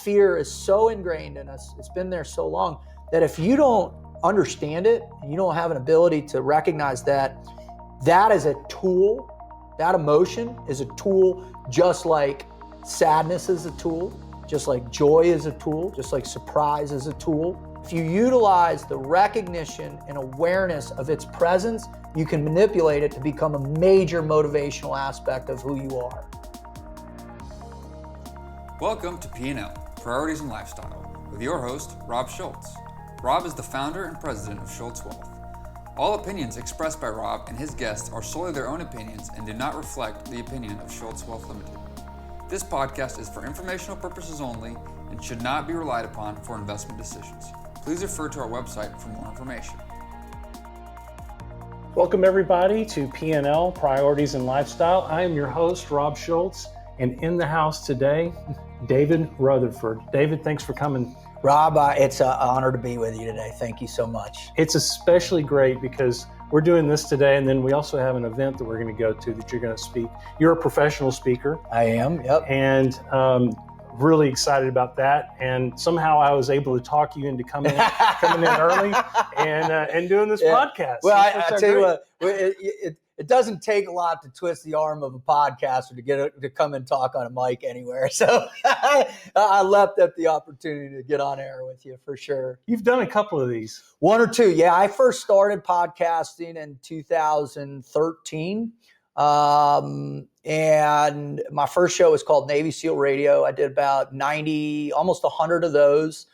fear is so ingrained in us. It's been there so long that if you don't understand it, and you don't have an ability to recognize that that is a tool, that emotion is a tool, just like sadness is a tool, just like joy is a tool, just like surprise is a tool. If you utilize the recognition and awareness of its presence, you can manipulate it to become a major motivational aspect of who you are. Welcome to P&L, Priorities and Lifestyle, with your host, Rob Schultz. Rob is the founder and president of Schultz Wealth. All opinions expressed by Rob and his guests are solely their own opinions and do not reflect the opinion of Schultz Wealth Limited. This podcast is for informational purposes only and should not be relied upon for investment decisions. Please refer to our website for more information. Welcome everybody to P&L, Priorities and Lifestyle. I am your host, Rob Schultz, and in the house today, David Rutherford. David, thanks for coming. Rob, it's an honor to be with you today. Thank you so much. It's especially great because we're doing this today, and then we also have an event that we're going to go to that you're going to speak. You're a professional speaker. I am, yep. And really excited about that. And somehow I was able to talk you into coming in early and doing this podcast. Well, I tell you what, it doesn't take a lot to twist the arm of a podcaster to come and talk on a mic anywhere. So I leapt at the opportunity to get on air with you for sure. You've done a couple of these. One or two. Yeah, I first started podcasting in 2013. And my first show was called Navy SEAL Radio. I did about 90, almost 100 of those.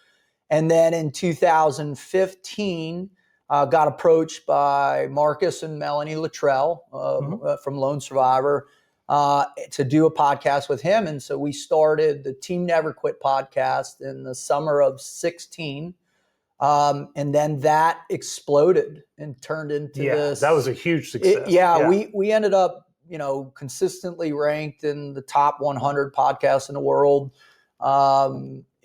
And then in 2015, got approached by Marcus and Melanie Luttrell from Lone Survivor to do a podcast with him. And so we started the Team Never Quit podcast in the summer of 16. And then that exploded and turned into this. That was a huge success. We ended up, consistently ranked in the top 100 podcasts in the world.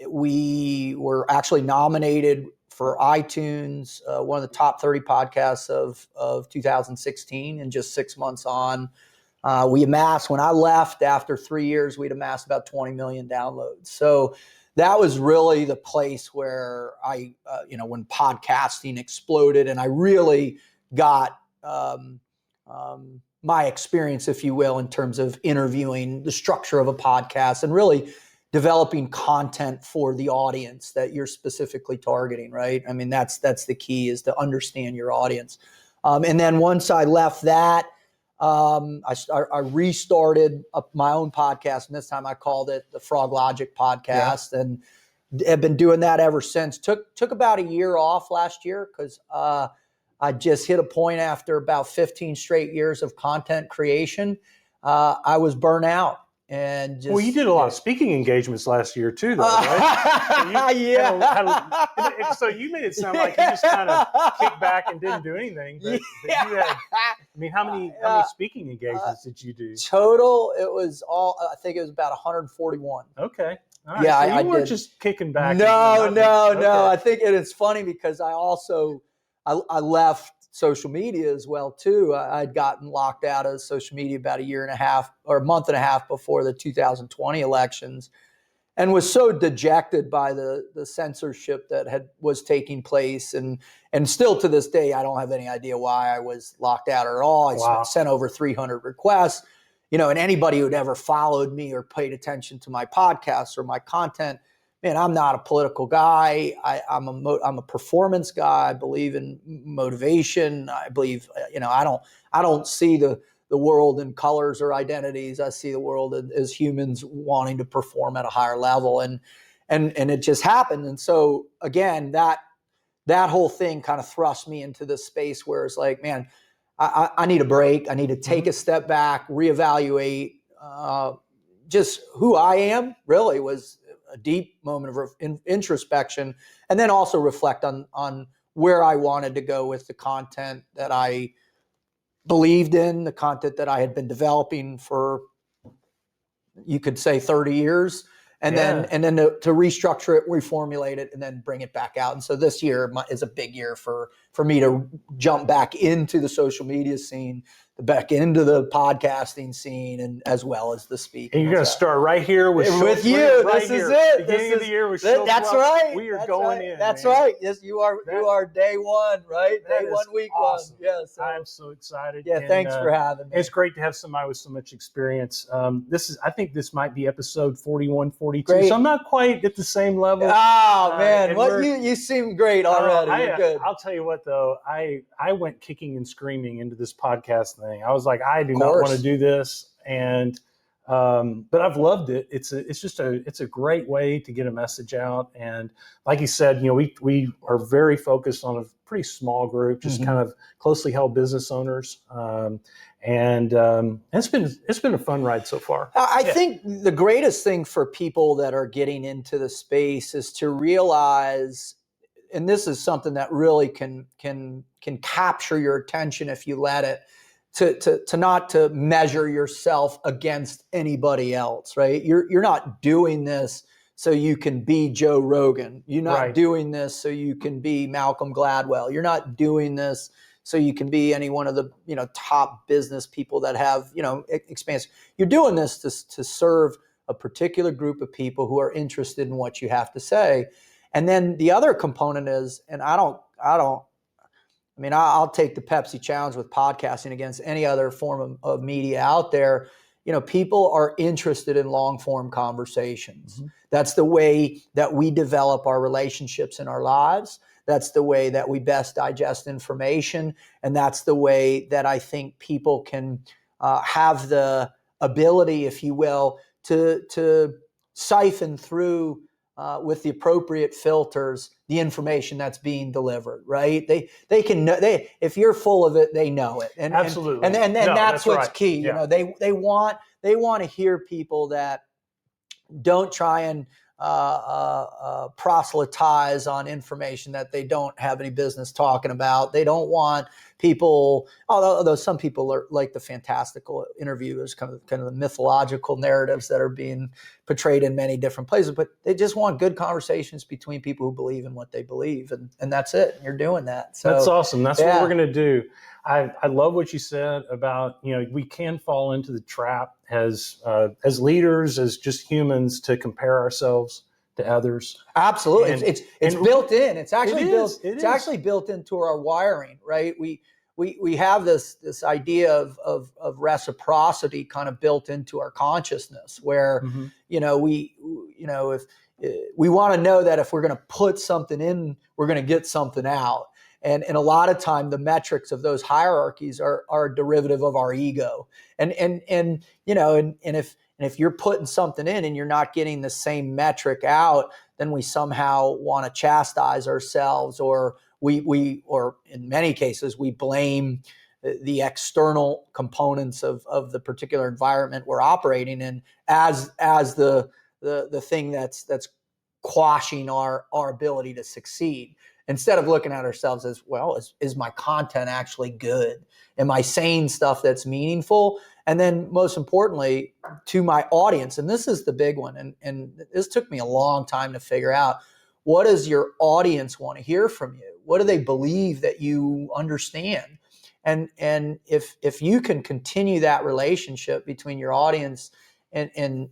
We were actually nominated for iTunes, one of the top 30 podcasts of 2016, and just 6 months on. We amassed, when I left after 3 years, we'd amassed about 20 million downloads. So that was really the place where I, when podcasting exploded and I really got my experience, if you will, in terms of interviewing, the structure of a podcast, and really developing content for the audience that you're specifically targeting, right? I mean, that's the key, is to understand your audience. And then once I left that, I restarted my own podcast, and this time I called it the Froglogic podcast, and have been doing that ever since. Took about a year off last year because I just hit a point after about 15 straight years of content creation. I was burnt out. And well, you did a lot of speaking engagements last year too, though, right? So you made it sound like you just kind of kicked back and didn't do anything. But you had, how many speaking engagements did you do? Total, it was I think it was about 141. Okay. All right. Yeah, so you weren't just kicking back. No. I think it's funny because I also I left social media as well too. I'd gotten locked out of social media about a month and a half before the 2020 elections, and was so dejected by the censorship that was taking place, and still to this day I don't have any idea why I was locked out at all. I sent over 300 requests, and anybody who'd ever followed me or paid attention to my podcast or my content, man, I'm not a political guy. I'm a performance guy. I believe in motivation. I believe, I don't see the world in colors or identities. I see the world as humans wanting to perform at a higher level, and it just happened. And so again, that whole thing kind of thrust me into this space where it's like, man, I need a break. I need to take a step back, reevaluate. Just who I am really was a deep moment of introspection, and then also reflect on where I wanted to go with the content that I believed in, the content that I had been developing for, you could say, 30 years, and then to restructure it, reformulate it, and then bring it back out. And so this year is a big year for for me to jump back into the social media scene, back into the podcasting scene, and as well as the speaking. And you're going to start right here with with Schultz. you. Right this here. is it. Beginning of the year with Schultz. That's right. We are that's going right. in. That's man. right. Yes, you are day one, right? That Day one, is week awesome. 1. Yeah. So, I'm so excited. yeah. And, Thanks for having me. It's great to have somebody with so much experience. I think this might be episode 41, 42. Great. So I'm not quite at the same level. Oh man, you seem great already. You're good. I'll tell you what though, I went kicking and screaming into this podcast thing. I was like, I do not want to do this, and but I've loved it. It's a great way to get a message out, and like you said, we are very focused on a pretty small group, just kind of closely held business owners, and it's been a fun ride so far. I think the greatest thing for people that are getting into the space is to realize, and this is something that really can capture your attention if you let it, to not to measure yourself against anybody else, right? You're not doing this so you can be Joe Rogan. You're not doing this so you can be Malcolm Gladwell. You're not doing this so you can be any one of the top business people that have expansion. You're doing this to serve a particular group of people who are interested in what you have to say. And then the other component is, and I'll take the Pepsi challenge with podcasting against any other form of media out there. People are interested in long form conversations. That's the way that we develop our relationships in our lives. That's the way that we best digest information. And that's the way that I think people can have the ability, if you will, to siphon through with the appropriate filters the information that's being delivered, right? They can know, if you're full of it, they know it. And absolutely. And that's what's right. key. Yeah. They want to hear people that don't try and proselytize on information that they don't have any business talking about. They don't want people, although some people are like the fantastical interviewers, kind of the mythological narratives that are being portrayed in many different places, but they just want good conversations between people who believe in what they believe, and that's it. And you're doing that. So that's awesome. That's what we're going to do. I love what you said about, we can fall into the trap as leaders, as just humans, to compare ourselves to others. Absolutely. It's built in. It's actually It's actually built into our wiring, right? We have this idea of reciprocity kind of built into our consciousness, where if we want to know that if we're going to put something in, we're going to get something out. And a lot of time, the metrics of those hierarchies are a derivative of our ego. And if you're putting something in and you're not getting the same metric out, then we somehow want to chastise ourselves, or or in many cases, we blame the external components of the particular environment we're operating in as the thing that's quashing our ability to succeed. Instead of looking at ourselves as, well, is my content actually good? Am I saying stuff that's meaningful? And then most importantly, to my audience, and this is the big one, and this took me a long time to figure out, what does your audience want to hear from you? What do they believe that you understand? And if you can continue that relationship between your audience and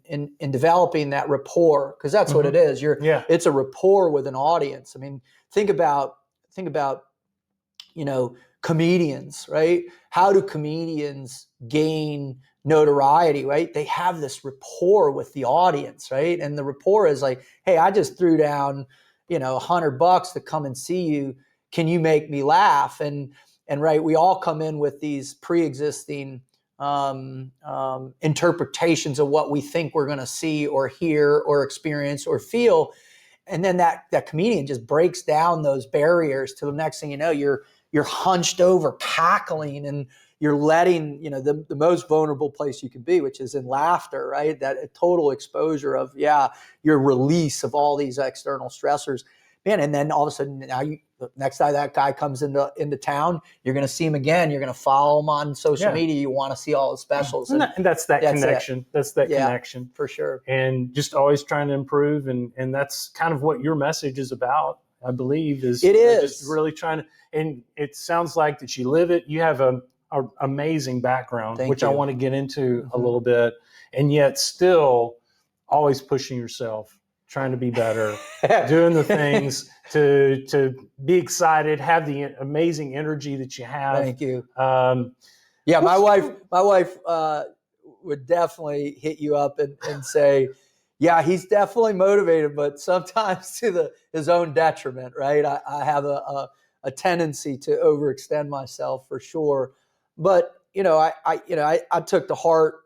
developing that rapport, because that's what it is. It's a rapport with an audience. I mean, think about comedians, right? How do comedians gain notoriety, right? They have this rapport with the audience, right? And the rapport is like, hey, I just threw down, $100 to come and see you. Can you make me laugh? And right, we all come in with these pre-existing interpretations of what we think we're going to see or hear or experience or feel. And then that comedian just breaks down those barriers to the next thing you know, you're hunched over cackling, and you're letting, the most vulnerable place you can be, which is in laughter, right? That total exposure of, your release of all these external stressors. Man, and then all of a sudden, now next time that guy comes into town, you're going to see him again. You're going to follow him on social media. You want to see all his specials. And that's connection. That's that connection. For sure. And just always trying to improve. And that's kind of what your message is about. I believe, is it is just really trying to, and it sounds like that you live it. You have a amazing background, Thank which you. I want to get into a little bit, and yet still always pushing yourself, trying to be better, doing the things to be excited, have the amazing energy that you have. Thank you. Yeah, my wife would definitely hit you up and say, yeah, he's definitely motivated, but sometimes to his own detriment, right? I have a tendency to overextend myself for sure. But, I took to heart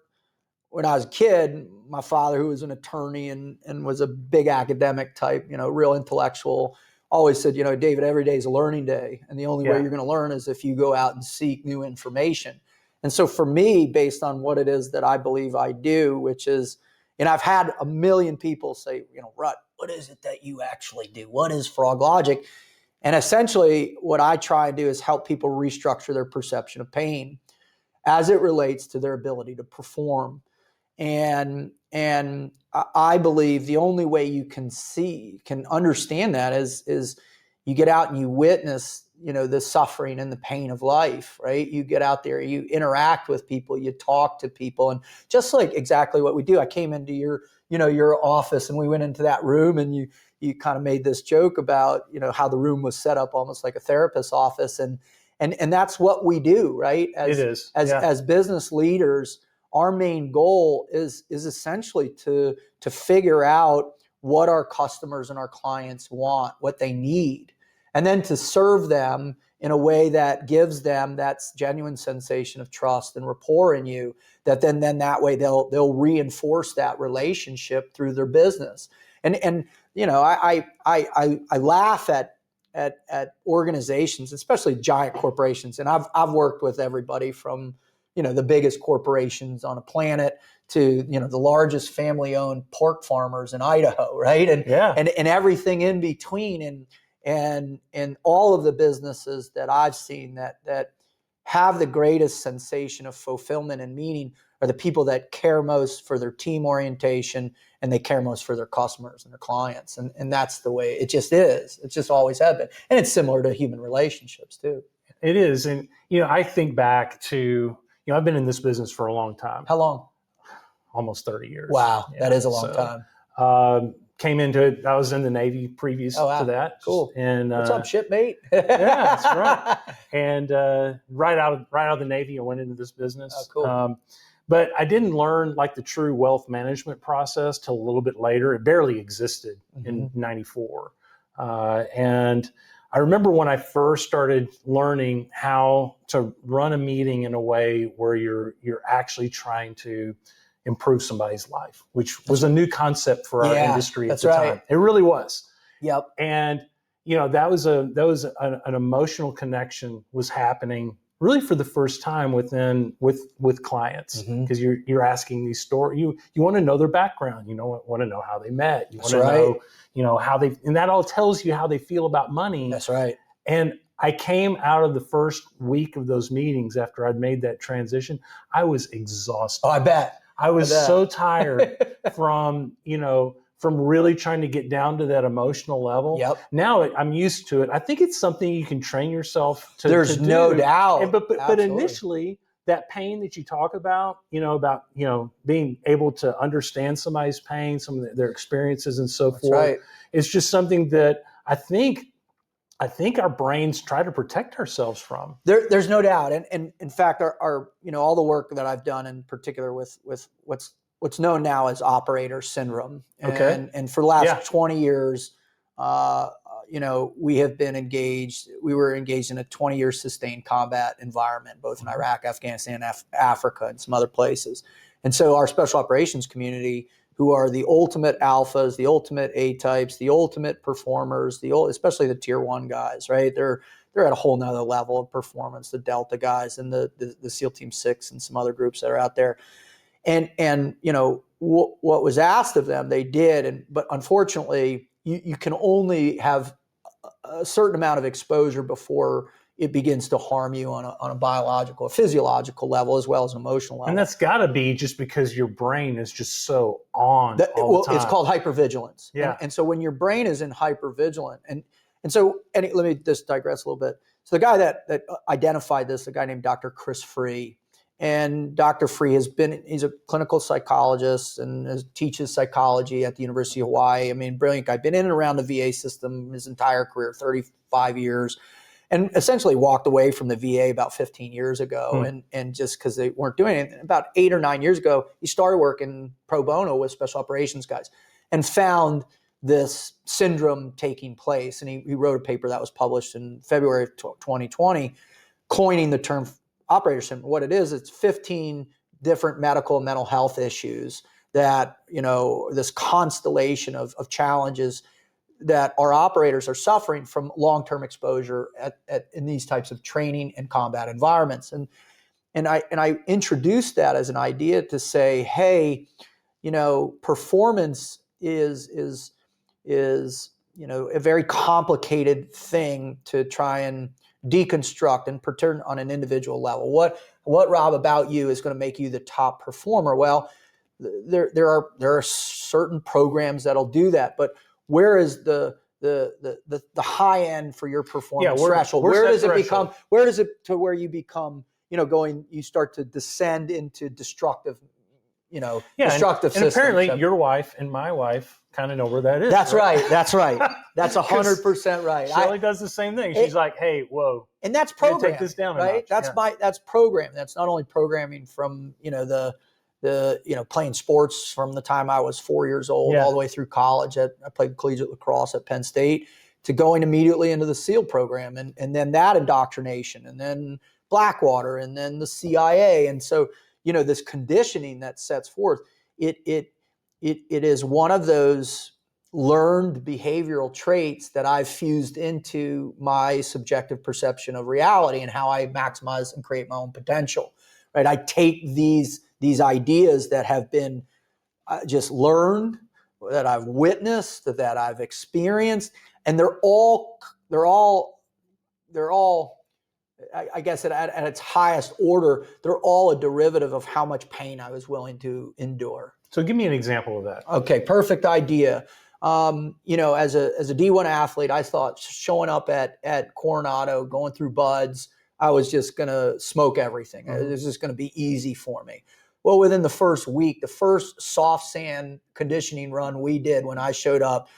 when I was a kid, my father, who was an attorney and was a big academic type, real intellectual, always said, David, every day is a learning day. And the only way you're going to learn is if you go out and seek new information. And so for me, based on what it is that I believe I do, which is, and I've had a million people say, Rut, what is it that you actually do? What is Froglogic? And essentially what I try and do is help people restructure their perception of pain as it relates to their ability to perform. And I believe the only way you can understand that is you get out and you witness, the suffering and the pain of life, right? You get out there, you interact with people, you talk to people, and just like exactly what we do. I came into your office and we went into that room and you kind of made this joke about, how the room was set up almost like a therapist's office. And that's what we do, right? As business leaders, our main goal is essentially to figure out what our customers and our clients want, what they need, and then to serve them in a way that gives them that genuine sensation of trust and rapport in you, that then that way they'll reinforce that relationship through their business. And I laugh at organizations, especially giant corporations, and I've worked with everybody from the biggest corporations on a planet to the largest family-owned pork farmers in Idaho, right? And everything in between, and all of the businesses that I've seen that have the greatest sensation of fulfillment and meaning are the people that care most for their team orientation, and they care most for their customers and their clients. And that's the way it just is. It's just always have been. And it's similar to human relationships too. It is. And, I think back to, I've been in this business for a long time. How long? Almost 30 years. Wow. Yeah, that is a long time. Came into it. I was in the Navy previous to that. Cool. And what's up, shipmate? Yeah, that's right. And right out of the Navy, I went into this business. Oh, cool. But I didn't learn like the true wealth management process till a little bit later. It barely existed in '94. And I remember when I first started learning how to run a meeting in a way where you're actually trying to improve somebody's life, which was a new concept for our industry at the time. It really was. Yep. And that was an emotional connection was happening really for the first time with clients, because you're asking these stories. You want to know their background. You want to know how they met. You want to know how they, and that all tells you how they feel about money. That's right. And I came out of the first week of those meetings after I'd made that transition. I was exhausted. Oh, I bet. I was so tired from really trying to get down to that emotional level. Yep. Now I'm used to it. I think it's something you can train yourself to There's do. No doubt. But initially, that pain that you talk about, being able to understand somebody's pain, some of their experiences and so forth, right. It's just something that I think our brains try to protect ourselves from. There's no doubt. And in fact, our all the work that I've done in particular with what's known now as operator syndrome. And for the last 20 years, we have been engaged. We were engaged in a 20-year sustained combat environment, both in Iraq, Afghanistan, Africa, and some other places. And so our special operations community, who are the ultimate alphas, the ultimate A-types, the ultimate performers, especially the tier 1 guys, right? They're at a whole nother level of performance, the Delta guys and the SEAL Team 6 and some other groups that are out there. And what was asked of them, they did. But unfortunately, you can only have a certain amount of exposure before it begins to harm you on a biological, physiological level, as well as an emotional level. And that's got to be just because your brain is just so on all the time. It's called hypervigilance. Yeah. And so when your brain is in hypervigilance, And so, let me just digress a little bit. So the guy that identified this, a guy named Dr. Chris Free, and Dr. Free he's a clinical psychologist and teaches psychology at the University of Hawaii. I mean, brilliant guy, been in and around the VA system his entire career, 35 years, and essentially walked away from the VA about 15 years ago. And just because they weren't doing it, about 8 or 9 years ago, he started working pro bono with special operations guys and found this syndrome taking place. And he wrote a paper that was published in February of 2020, coining the term operator syndrome. What it is, it's 15 different medical and mental health issues that, this constellation of challenges that our operators are suffering from long-term exposure in these types of training and combat environments. And I introduced that as an idea to say, hey, performance is a very complicated thing to try and deconstruct and pretend on an individual level. What Rob about you is going to make you the top performer? Well, there are certain programs that'll do that, but where is the high end for your performance threshold? Where does it become? Where does it to where you become? You start to descend into destructive. Destructive systems. And apparently your wife and my wife kind of know where that is. That's right. That's 100% right. Shelley does the same thing. She's like, hey, whoa. And that's programming. Take this down a right? notch. That's programming. That's not only programming from, the playing sports from the time I was 4 years old all the way through college. I played collegiate lacrosse at Penn State, to going immediately into the SEAL program and then that indoctrination, and then Blackwater, and then the CIA. And so, this conditioning that sets forth, it is one of those learned behavioral traits that I've fused into my subjective perception of reality and how I maximize and create my own potential. Right? I take these ideas that have been just learned, that I've witnessed, that I've experienced, and they're all I guess at its highest order, they're all a derivative of how much pain I was willing to endure. So give me an example of that. Okay, perfect idea. As a D1 athlete, I thought showing up at Coronado, going through buds, I was just going to smoke everything. It was just going to be easy for me. Well, within the first week, the first soft sand conditioning run we did when I showed up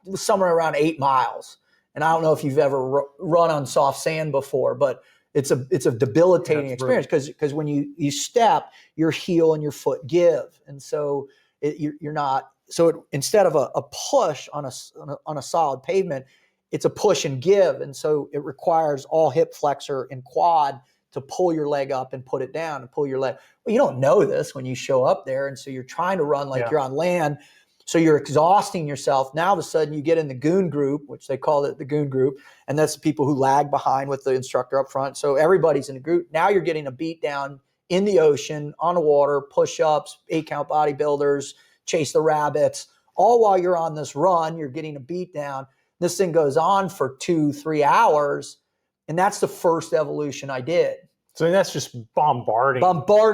was somewhere around 8 miles. And I don't know if you've ever run on soft sand before, but it's a debilitating experience because when you step, your heel and your foot give, and so you're not. So instead of a push on a solid pavement, it's a push and give, and so it requires all hip flexor and quad to pull your leg up and put it down, and pull your leg. Well, you don't know this when you show up there, and so you're trying to run like you're on land. So you're exhausting yourself. Now, all of a sudden, you get in the goon group, which they call it the goon group, and that's the people who lag behind with the instructor up front. So everybody's in a group. Now you're getting a beat down in the ocean, on the water, push-ups, 8-count bodybuilders, chase the rabbits, all while you're on this run. You're getting a beat down. This thing goes on for 2-3 hours, and that's the first evolution I did. So that's just bombarding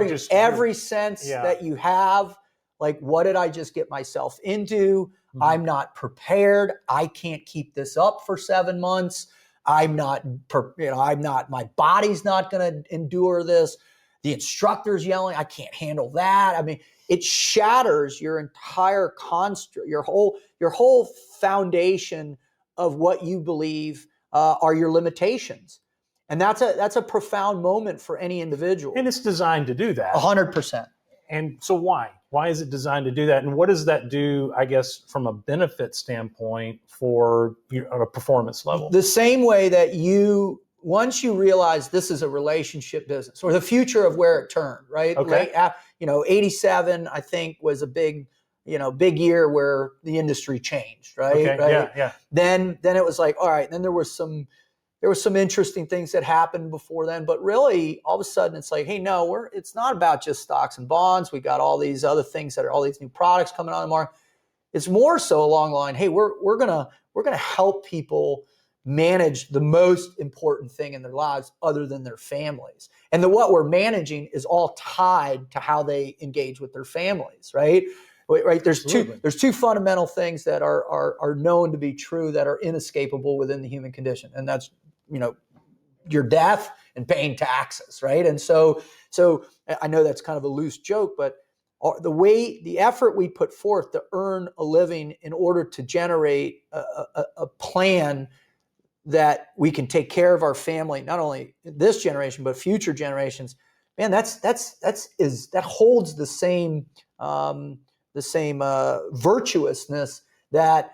just every sense that you have. Like, what did I just get myself into? Mm-hmm. I'm not prepared. I can't keep this up for 7 months. My body's not going to endure this. The instructor's yelling. I can't handle that. I mean, it shatters your entire construct, your whole foundation of what you believe are your limitations. And that's a profound moment for any individual. And it's designed to do that. 100%. And so why? Why is it designed to do that? And what does that do, I guess, from a benefit standpoint for a performance level? The same way that once you realize this is a relationship business, or the future of where it turned, right? Okay. 87, I think, was a big year where the industry changed, right? Okay. Right? Yeah. Then it was like, all right, then there were some interesting things that happened before then, but really all of a sudden it's like, hey, no, it's not about just stocks and bonds. We got all these other things that are all these new products coming on the market. It's more so along the line, hey, we're gonna help people manage the most important thing in their lives other than their families. And what we're managing is all tied to how they engage with their families, right? right? There's Absolutely. two fundamental things that are known to be true that are inescapable within the human condition, and that's, your death and paying taxes, right? And so I know that's kind of a loose joke, but the effort we put forth to earn a living in order to generate a plan that we can take care of our family, not only this generation but future generations, man, that holds the same virtuousness that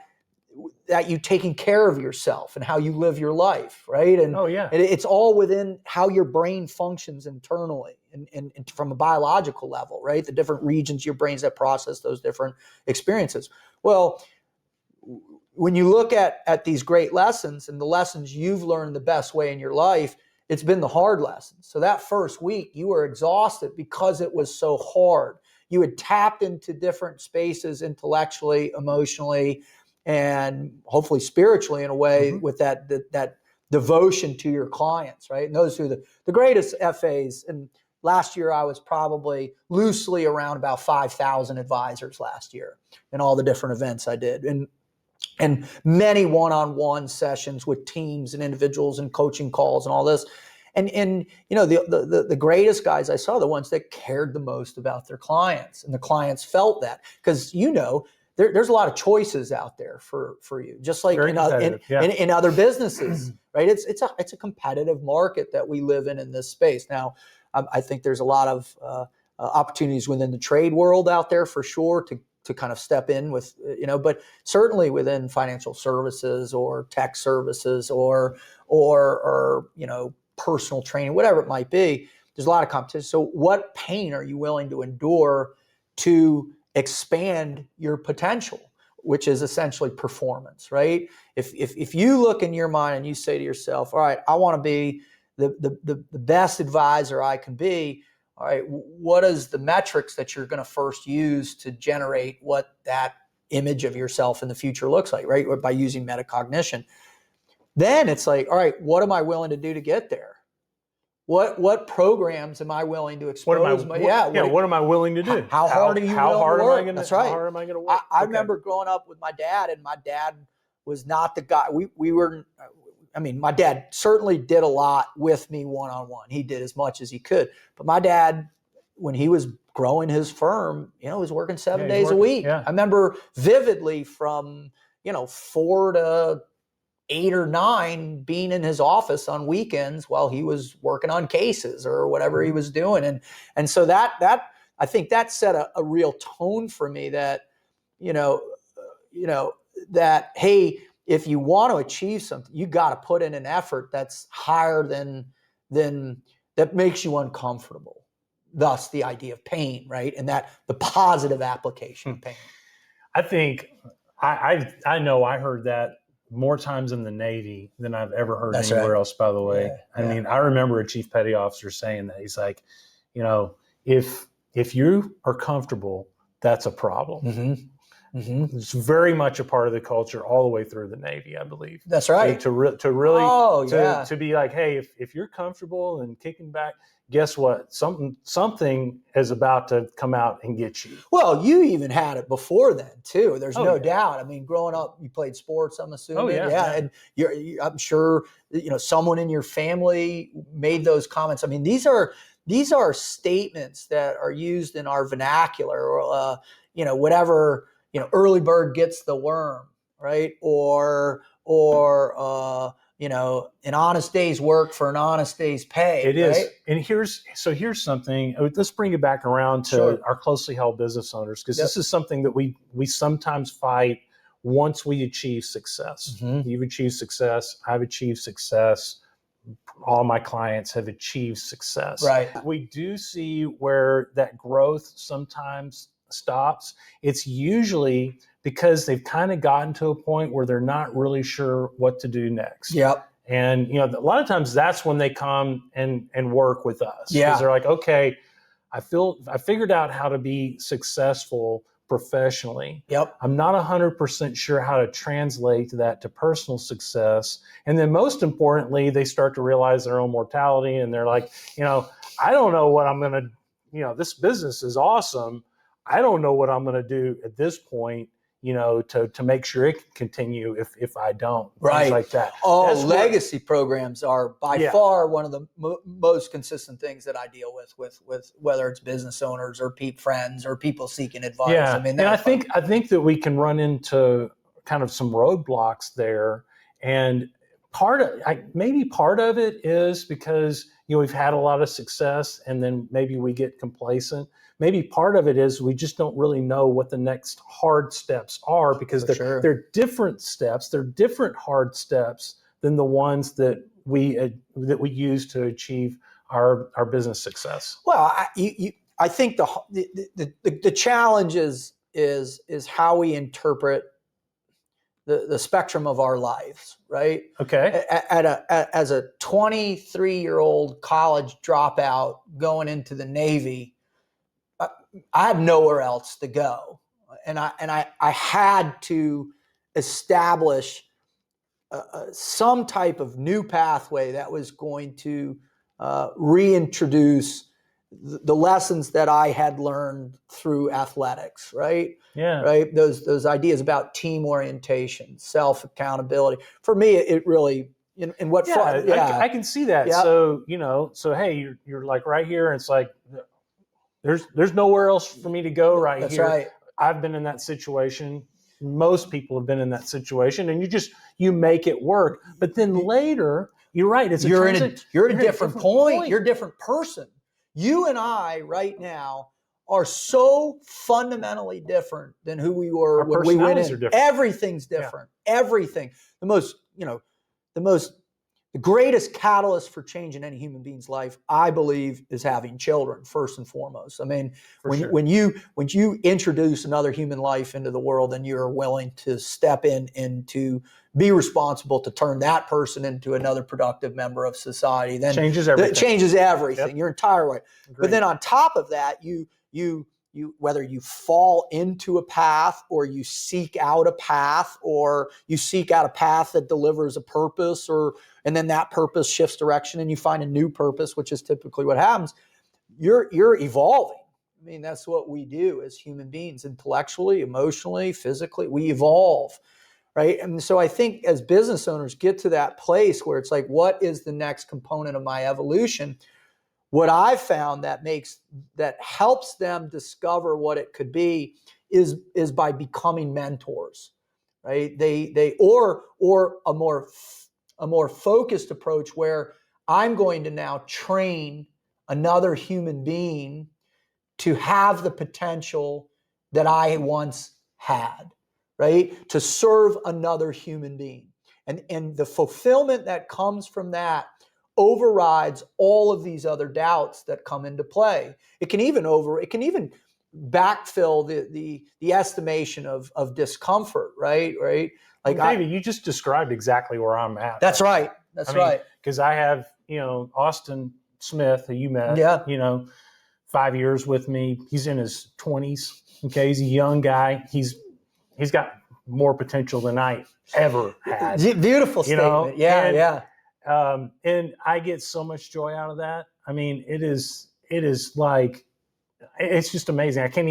you taking care of yourself and how you live your life, right? And it's all within how your brain functions internally and from a biological level, right? The different regions of your brains that process those different experiences. Well, when you look at these great lessons and the lessons you've learned the best way in your life, it's been the hard lessons. So that first week you were exhausted because it was so hard. You had tapped into different spaces intellectually, emotionally, and hopefully spiritually in a way with that devotion to your clients, right? And those are the greatest FAs. And last year I was probably loosely around about 5,000 advisors last year in all the different events I did. And many one-on-one sessions with teams and individuals and coaching calls and all this. And the greatest guys I saw, the ones that cared the most about their clients, and the clients felt that, because there's a lot of choices out there for you, just like in other businesses, right? It's a competitive market that we live in this space. Now, I think there's a lot of opportunities within the trade world out there for sure to kind of step in with, but certainly within financial services or tech services or personal training, whatever it might be, there's a lot of competition. So what pain are you willing to endure to expand your potential, which is essentially performance, right? If you look in your mind and you say to yourself, all right, I want to be the best advisor I can be, all right, what is the metrics that you're going to first use to generate what that image of yourself in the future looks like, right? By using metacognition. Then it's like, all right, what am I willing to do to get there? What programs am I willing to expose? What am I willing to do? How hard are you willing to work? That's right. How hard am I going to work? I remember growing up with my dad, and my dad was not the guy. My dad certainly did a lot with me one-on-one. He did as much as he could. But my dad, when he was growing his firm, was working 7 days a week. Yeah. I remember vividly from, 4 to 8 or 9 being in his office on weekends while he was working on cases or whatever he was doing. And so that I think that set a real tone for me that, that, hey, if you want to achieve something, you got to put in an effort that's higher than that makes you uncomfortable. Thus the idea of pain, right? And that the positive application of pain. I think I know I heard that more times in the Navy than I've ever heard anywhere else, by the way. Yeah. I remember a chief petty officer saying that. He's like, if you are comfortable, that's a problem. Mm-hmm. Mm-hmm. It's very much a part of the culture all the way through the Navy, I believe. That's right. To be like, hey, if you're comfortable and kicking back, guess what? Something is about to come out and get you. Well, you even had it before then too. There's no doubt. I mean, growing up, you played sports, I'm assuming. And I'm sure someone in your family made those comments. I mean, these are statements that are used in our vernacular, or whatever. Early bird gets the worm, right? Or an honest day's work for an honest day's pay. It is. Right? And here's something. Let's bring it back around to our closely held business owners, because this is something that we sometimes fight once we achieve success. Mm-hmm. You've achieved success. I've achieved success. All my clients have achieved success. Right. We do see where that growth sometimes stops. It's usually because they've kind of gotten to a point where they're not really sure what to do next. Yep. And a lot of times that's when they come and work with us. Yeah. Because they're like, okay, I figured out how to be successful professionally. Yep. I'm not 100% sure how to translate that to personal success. And then most importantly, they start to realize their own mortality, and they're like, I don't know what I'm going to, this business is awesome. I don't know what I'm going to do at this point, to make sure it can continue if I don't. Right. Things like that. Oh, legacy programs are by far one of the most consistent things that I deal with whether it's business owners or friends or people seeking advice. Yeah. I mean, and I think that we can run into kind of some roadblocks there. And maybe part of it is because, we've had a lot of success and then maybe we get complacent. Maybe part of it is we just don't really know what the next hard steps are because they're different steps. They're different hard steps than the ones that we use to achieve our business success. Well, I think the challenge is how we interpret the spectrum of our lives, right? Okay. As a 23-year-old college dropout going into the Navy, I had nowhere else to go, and I had to establish some type of new pathway that was going to reintroduce the lessons that I had learned through athletics, right? Yeah. Right. Those ideas about team orientation, self accountability. For me, it really in what fun. Yeah, I can see that. Yep. So hey, you're like right here, and it's like there's nowhere else for me to go right That's here. Right. I've been in that situation. Most people have been in that situation, and you make it work. But then later, you're right. You're at a different point. You're a different person. You and I right now are so fundamentally different than who we were when we went in. Everything's different. Yeah. Everything. The greatest catalyst for change in any human being's life, I believe, is having children first and foremost. I mean, when you introduce another human life into the world and you're willing to step in and to be responsible to turn that person into another productive member of society, then changes everything. It changes everything. Yep. Your entire way. Agreed. But then on top of that, you whether you fall into a path or you seek out a path or you seek out a path that delivers a purpose and then that purpose shifts direction and you find a new purpose, which is typically what happens. You're evolving. I mean, that's what we do as human beings, intellectually, emotionally, physically, we evolve, right? And so I think as business owners get to that place where it's like, what is the next component of my evolution? What I've found that helps them discover what it could be is by becoming mentors, right? Or a more focused approach where I'm going to now train another human being to have the potential that I once had, right? To serve another human being. And the fulfillment that comes from that overrides all of these other doubts that come into play. It can even backfill the estimation of discomfort, right? Like David, you just described exactly where I'm at. That's right. Right. Because I have, Austin Smith, who you met, 5 years with me. He's in his 20s. Okay. He's a young guy. He's got more potential than I ever had. Beautiful statement. And I get so much joy out of that. I mean, it is like, it's just amazing. I don't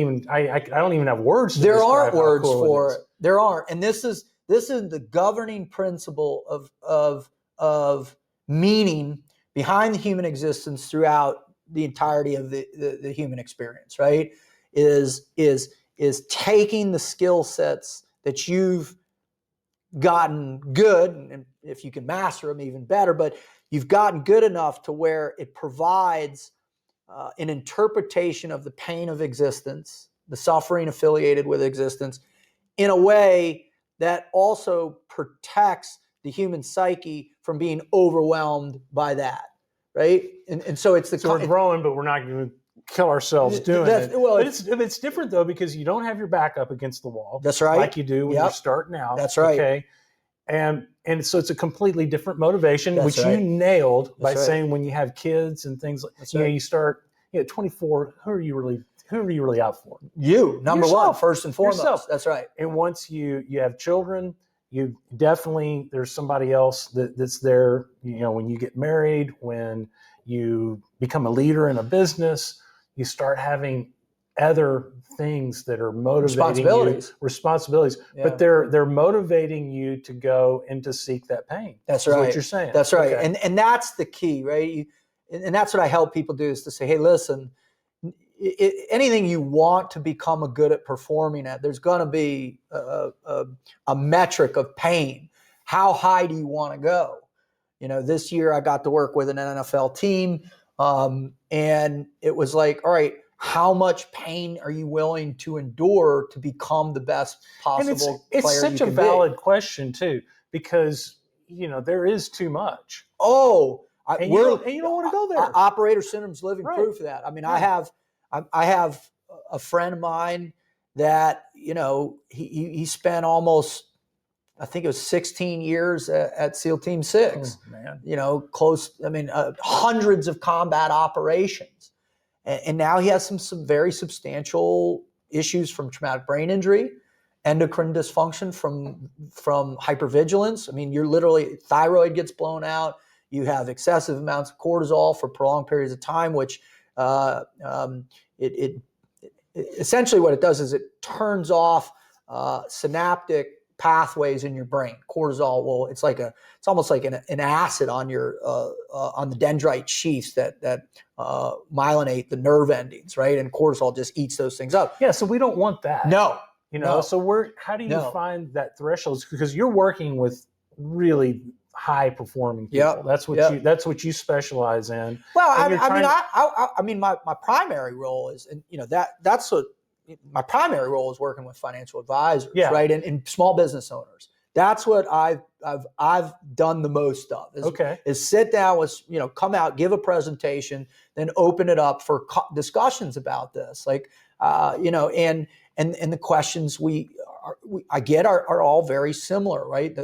even have words. There aren't words for it. There aren't. And this is the governing principle of meaning behind the human existence throughout the entirety of the human experience, right? Is taking the skill sets that you've gotten good, and if you can master them, even better, but you've gotten good enough to where it provides an interpretation of the pain of existence, the suffering affiliated with existence, in a way that also protects the human psyche from being overwhelmed by that, right? And so it's we're growing, but we're not going to kill ourselves doing it. Well, but it's different though, because you don't have your back up against the wall. That's right. Like you do when you're starting out. That's right. Okay. And so it's a completely different motivation, which you nailed by saying when you have kids and things like you start 24. Who are you really out for? You, number one, first and foremost. Yourself. That's right. And once you have children, you definitely, there's somebody else that's there. When you get married, when you become a leader in a business, you start having other things that are motivating responsibilities, yeah. but they're motivating you to go and to seek that pain. That's right. What you're saying. That's right. Okay. And that's the key, right? And that's what I help people do, is to say, hey, listen, anything you want to become a good at performing at, there's going to be a metric of pain. How high do you want to go? This year I got to work with an NFL team, and it was like, all right, how much pain are you willing to endure to become the best possible player? It's such a valid question too, because there is too much. Oh, and you don't want to go there. Operator syndrome's living proof of that. I mean, I have a friend of mine that he spent almost, I think it was 16 years at SEAL Team 6. Oh, man. Close. I mean, hundreds of combat operations. And now he has some very substantial issues from traumatic brain injury, endocrine dysfunction from hypervigilance. I mean, you're literally, thyroid gets blown out. You have excessive amounts of cortisol for prolonged periods of time, which it essentially what it does is it turns off synaptic pathways in your brain. Cortisol it's almost like an acid on your on the dendrite sheaths that myelinate the nerve endings, right? And cortisol just eats those things up. Yeah, so we don't want that. No. So how do you find that threshold? Because you're working with really high performing people. Yep. That's what you specialize in. Well, I mean, my primary role is, and that's what my primary role is, working with financial advisors, right, and small business owners. That's what I've done the most of. Is sit down with, come out, give a presentation, then open it up for discussions about this, and the questions I get are all very similar, right?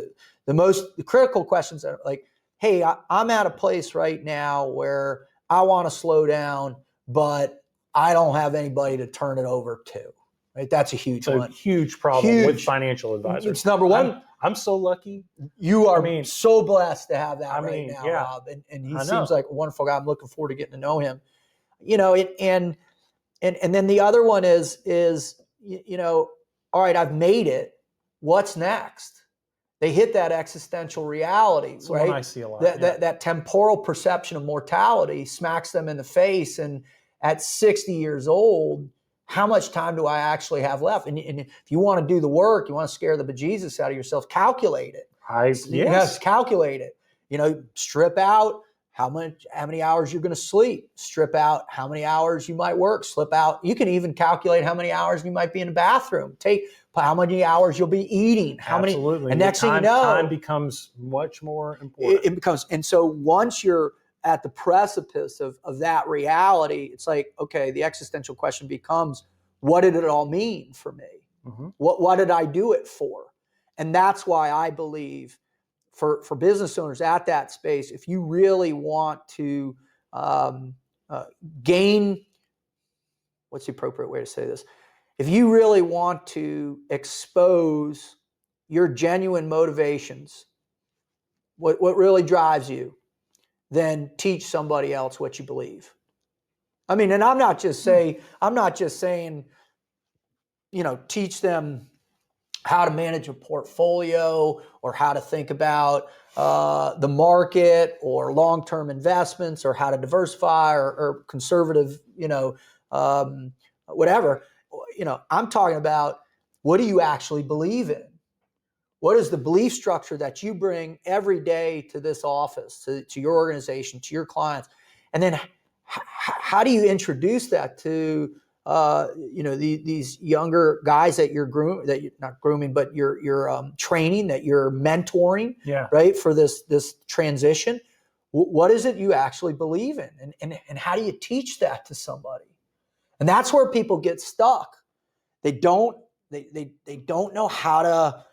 The critical questions are like, hey, I'm at a place right now where I want to slow down, but I don't have anybody to turn it over to. Right? That's a huge one. A huge problem with financial advisors. It's number one. I'm so lucky. You are so blessed to have that now, yeah. Rob. And he seems like a wonderful guy. I'm looking forward to getting to know him. And then the other one is all right, I've made it. What's next? They hit that existential reality, That's right? One I see a lot. That temporal perception of mortality smacks them in the face. And at 60 years old, how much time do I actually have left? And if you want to do the work, you want to scare the bejesus out of yourself, calculate it. Yes, calculate it. Strip out how many hours you're going to sleep. Strip out how many hours you might work. Slip out. You can even calculate how many hours you might be in the bathroom. Take how many hours you'll be eating. Absolutely. And next thing you know, time becomes much more important. It becomes. And so once you're at the precipice of that reality, it's like, okay, the existential question becomes, what did it all mean for me? Mm-hmm. What did I do it for? And that's why I believe for business owners at that space, if you really want to gain, what's the appropriate way to say this? If you really want to expose your genuine motivations, what really drives you, then teach somebody else what you believe. I mean, and I'm not just saying, teach them how to manage a portfolio or how to think about the market or long-term investments or how to diversify or conservative, whatever. I'm talking about, what do you actually believe in? What is the belief structure that you bring every day to this office, to your organization, to your clients? And then how do you introduce that to these younger guys that you're not grooming, but you're training, that you're mentoring, right, for this transition? What is it you actually believe in, and how do you teach that to somebody? And that's where people get stuck. They don't know how to.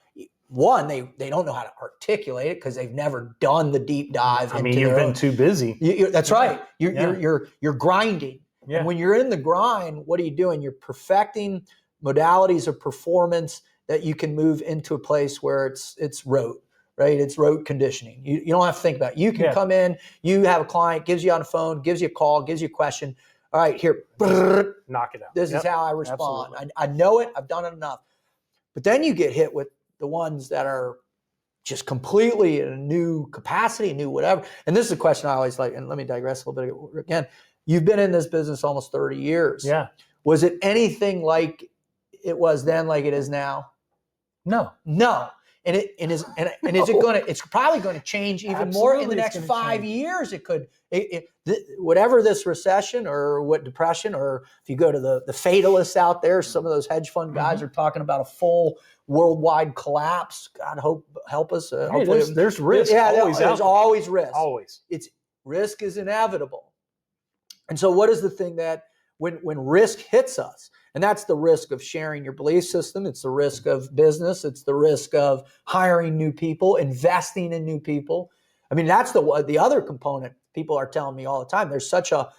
One, they don't know how to articulate it because they've never done the deep dive. You've been too busy. That's right. You're grinding. Yeah. And when you're in the grind, what are you doing? You're perfecting modalities of performance that you can move into a place where it's rote, right? It's rote conditioning. You don't have to think about it. You can come in, you have a client, gives you on the phone, gives you a call, gives you a question. All right, here, knock it out. this is how I respond. I know it. I've done it enough. But then you get hit with the ones that are just completely in a new capacity, new whatever. And this is a question I always like, and let me digress a little bit again. You've been in this business almost 30 years. Yeah. Was it anything like it was then, like it is now? No. And is it going to? It's probably going to change even more in the next 5 years. It could, whatever this recession or what depression, or if you go to the fatalists out there, some of those hedge fund guys are talking about a full worldwide collapse. God help us. There's risk. There's always risk. Always. Risk is inevitable. And so, what is the thing that when risk hits us? And that's the risk of sharing your belief system. It's the risk of business. It's the risk of hiring new people, investing in new people. I mean, that's the other component. People are telling me all the time. There's such a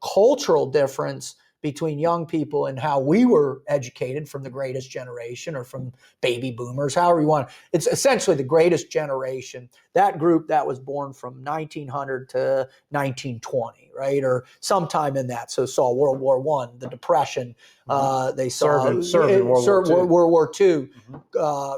cultural difference between young people and how we were educated from the greatest generation or from baby boomers, however you want. It's essentially the greatest generation, that group that was born from 1900 to 1920, right? Or sometime in that. So saw World War I, the Depression. They saw World War II,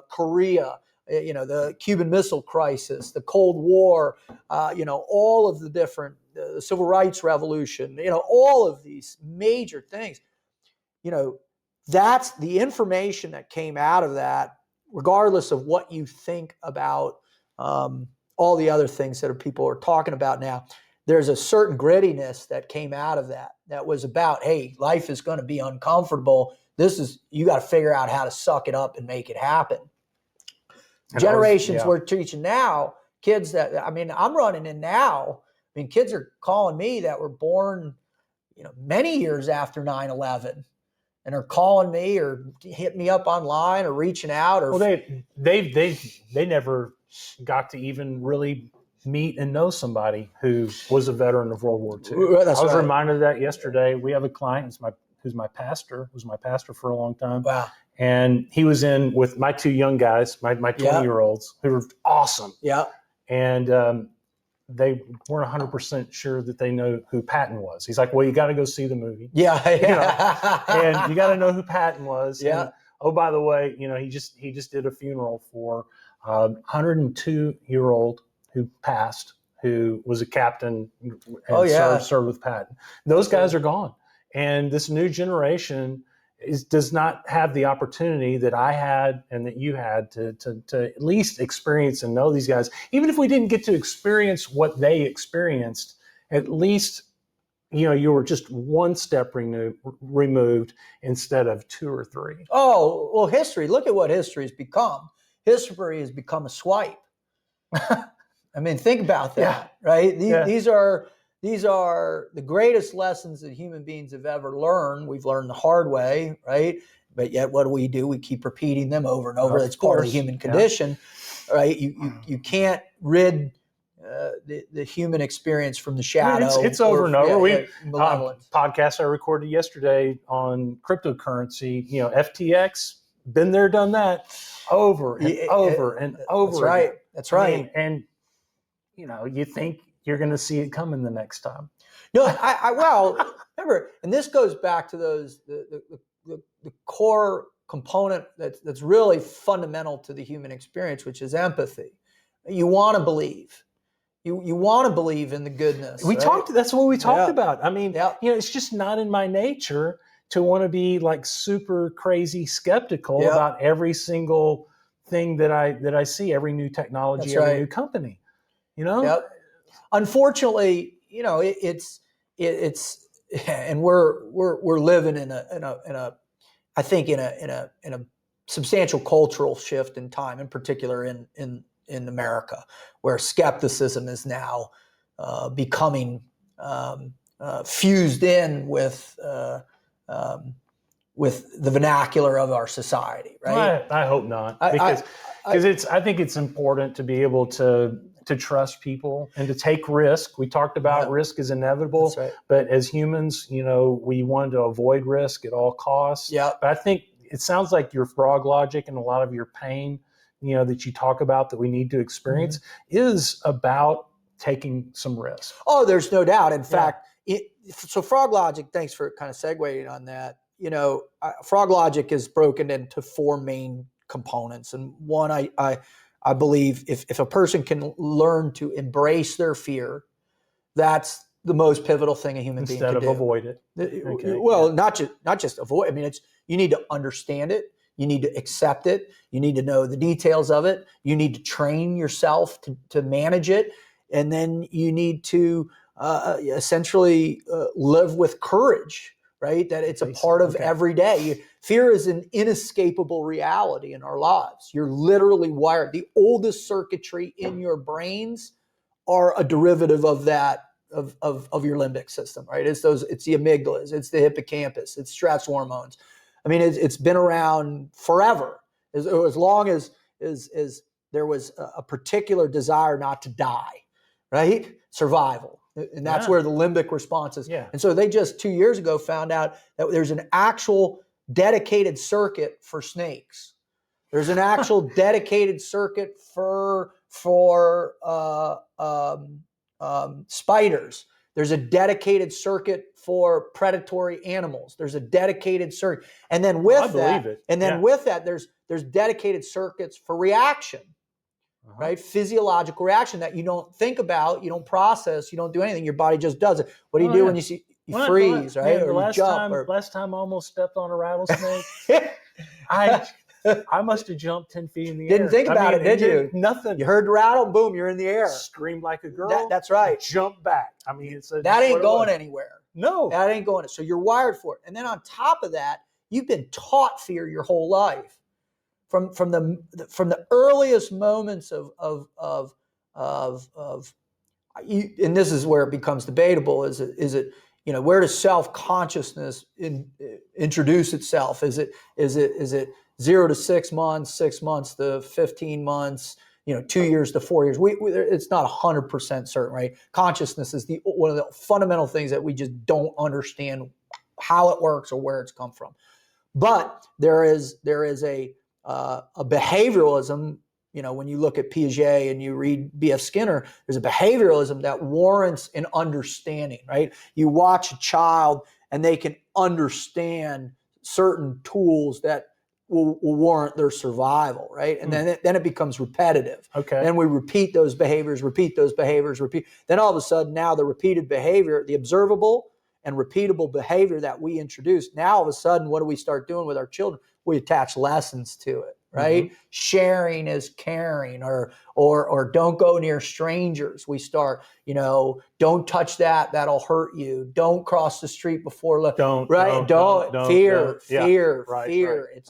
Korea, the Cuban Missile Crisis, the Cold War, all of the different, the Civil Rights Revolution, all of these major things, that's the information that came out of that, regardless of what you think about all the other things that people are talking about now. There's a certain grittiness that came out of that was about, hey, life is going to be uncomfortable. You got to figure out how to suck it up and make it happen. Generations we're teaching now, kids I'm running in now. Kids are calling me that were born, many years after 9/11, and are calling me or hit me up online or reaching out. Or they never got to even really meet and know somebody who was a veteran of World War II. I was reminded of that yesterday. We have a client who's my pastor for a long time. Wow. And he was in with my two young guys, my 20-year-olds, who were awesome. Yeah. And they weren't 100% sure that they know who Patton was. He's like, well, you got to go see the movie. Yeah. And you got to know who Patton was. Yeah. And, oh, by the way, he just did a funeral for a 102-year-old who passed, who was a captain and served with Patton. Those guys are gone. And this new generation does not have the opportunity that I had and that you had to at least experience and know these guys. Even if we didn't get to experience what they experienced, at least you were just one step removed instead of two or three. Oh, well, history. Look at what history has become. History has become a swipe. Think about that, right? These are the greatest lessons that human beings have ever learned. We've learned the hard way, right? But yet what do? We keep repeating them over and over. That's part of the human condition, right? You can't rid the human experience from the shadow. It's over and over. Podcast I recorded yesterday on cryptocurrency, FTX, been there, done that, over and over and over. That's right. Again. That's right. And you think you're going to see it coming the next time. No, well, remember, and this goes back to the core component that's really fundamental to the human experience, which is empathy. You want to believe. You want to believe in the goodness. That's what we talked about. It's just not in my nature to want to be like super crazy skeptical about every single thing that I see, every new technology, every new company. Yep. Unfortunately, it's and we're living in a I think in a substantial cultural shift in time, in particular in America, where skepticism is now becoming fused in with the vernacular of our society, right? I hope not, because I think it's important to be able to trust people and to take risk. We talked about risk is inevitable, That's right. But as humans, we want to avoid risk at all costs. Yeah. But I think it sounds like your Froglogic and a lot of your pain, that you talk about that we need to experience is about taking some risk. Oh, there's no doubt. In fact, so Froglogic, thanks for kind of segueing on that. Froglogic is broken into 4 main components. And one, I believe if a person can learn to embrace their fear, that's the most pivotal thing a human being can do. Instead of avoid it. Okay. Well, not just avoid. I mean, you need to understand it. You need to accept it. You need to know the details of it. You need to train yourself to manage it. And then you need to essentially live with courage, right? That it's a part of every day. Fear is an inescapable reality in our lives. You're literally wired. The oldest circuitry in your brains are a derivative of that, of your limbic system, right? It's the amygdalas, it's the hippocampus, it's stress hormones. I mean, it's been around forever, as long as there was a particular desire not to die, right? Survival. And that's where the limbic response is. Yeah. And so they just 2 years ago found out that there's an actual dedicated circuit for snakes. There's an actual dedicated circuit for spiders. There's a dedicated circuit for predatory animals. There's a dedicated circuit. And then with that, there's dedicated circuits for reaction, right? Physiological reaction that you don't think about, you don't process, you don't do anything. Your body just does it. What do you do when you see, you freeze, right? Or you jump. Last time I almost stepped on a rattlesnake. I must have jumped 10 feet in the air. Didn't think about it, did you? Nothing. You heard the rattle, boom, you're in the air. Screamed like a girl. That's right. Jump back. I mean, that ain't going anywhere. No. That ain't going. So you're wired for it. And then on top of that, you've been taught fear your whole life. From the earliest moments of and this is where it becomes debatable. Is it where does self-consciousness introduce itself? Is it 0 to 6 months, 6 months to 15 months, 2 years to 4 years? It's not 100% certain, right? Consciousness is one of the fundamental things that we just don't understand how it works or where it's come from. But there is a behavioralism. When you look at Piaget and you read B.F. Skinner, there's a behavioralism that warrants an understanding, right? You watch a child and they can understand certain tools that will warrant their survival, right? And then it becomes repetitive. Okay. Then we repeat those behaviors. Then all of a sudden, now the repeated behavior, the observable and repeatable behavior that we introduce, now all of a sudden, what do we start doing with our children? We attach lessons to it, right? Mm-hmm. Sharing is caring, or don't go near strangers. We start, don't touch that, that'll hurt you. Don't cross the street before don't fear. Right.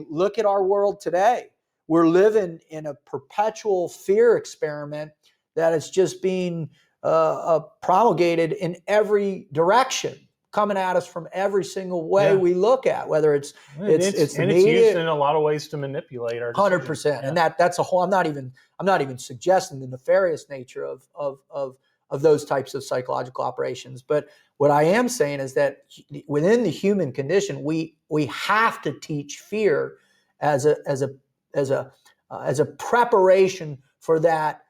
Look at our world today. We're living in a perpetual fear experiment that is just being promulgated in every direction, coming at us from every single way we look at, whether it's used in a lot of ways to manipulate our decisions. 100%. Yeah. And that's a whole. I'm not even suggesting the nefarious nature of those types of psychological operations. But what I am saying is that within the human condition, we have to teach fear as a preparation for that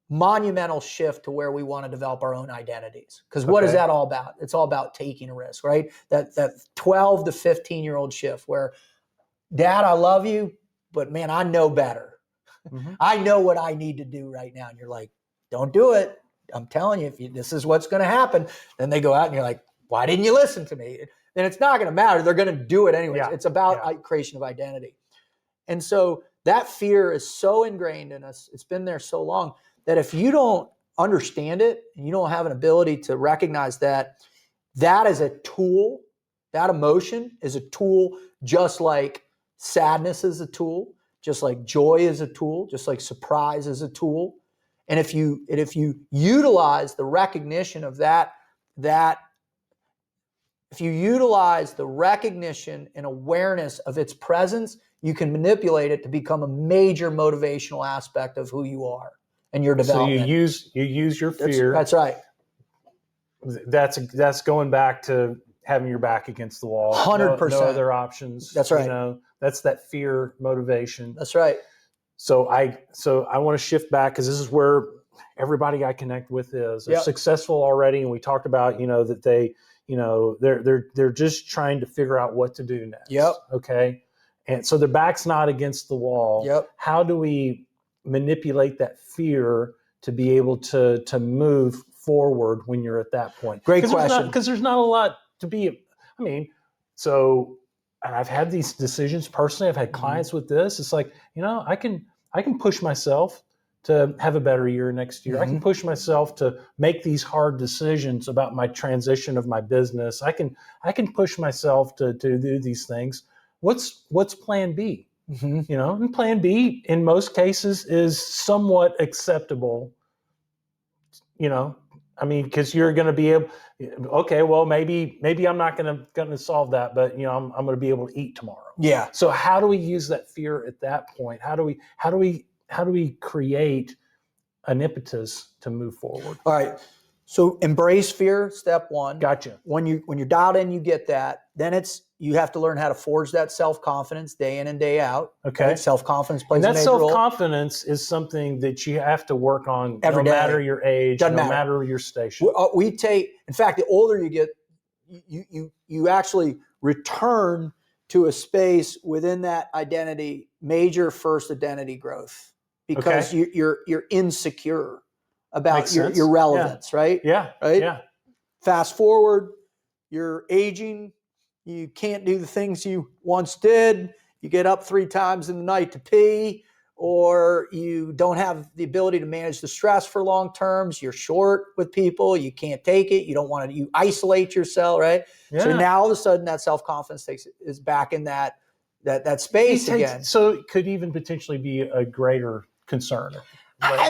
monumental shift to where we want to develop our own identities. Because what is that all about? It's all about taking a risk, right? That 12 to 15-year-old shift where, Dad, I love you, but man, I know better. Mm-hmm. I know what I need to do right now. And you're like, don't do it. I'm telling you, this is what's going to happen. Then they go out and you're like, why didn't you listen to me? Then it's not going to matter. They're going to do it anyways. Yeah. It's about creation of identity. And so that fear is so ingrained in us. It's been there so long that if you don't understand it and you don't have an ability to recognize that is a tool, that emotion is a tool, just like sadness is a tool, just like joy is a tool, just like surprise is a tool. And if you utilize the recognition of that, if you utilize the recognition and awareness of its presence, you can manipulate it to become a major motivational aspect of who you are and your development. So you use your fear. That's right. That's going back to having your back against the wall. 100%. No other options. That's right. That's that fear motivation. That's right. So I want to shift back because this is where everybody I connect with is. They're Yep. successful already, and we talked about that they they're just trying to figure out what to do next. Yep. Okay, and so their back's not against the wall. Yep. How do we manipulate that fear to be able to move forward when you're at that point? Great question. Because there's not a lot to be. I mean, so and I've had these decisions personally. I've had clients with this. It's like, I can push myself to have a better year next year. I can push myself to make these hard decisions about my transition of my business. I can push myself to do these things. What's plan B? And plan B in most cases is somewhat acceptable. I mean, because you're going to be able, okay, well, maybe I'm not going to solve that, but I'm going to be able to eat tomorrow. Yeah. So how do we use that fear at that point? How do we create an impetus to move forward? All right. So embrace fear, step one. Gotcha. When you're dialed in, you get that. Then you have to learn how to forge that self-confidence day in and day out. Okay. Right? Self-confidence plays and a that major role. self-confidence is something that you have to work on Every no day. matter your age, Doesn't no matter. matter your station. In fact, the older you get, you actually return to a space within that identity, major first identity growth, because you're insecure about your relevance, right? Yeah. Right? Yeah. Fast forward, you're aging, you can't do the things you once did, you get up 3 times in the night to pee, or you don't have the ability to manage the stress for long terms, you're short with people, you can't take it, you don't want to, you isolate yourself, right? Yeah. So now all of a sudden that self-confidence is back in that space again. So it could even potentially be a greater concern.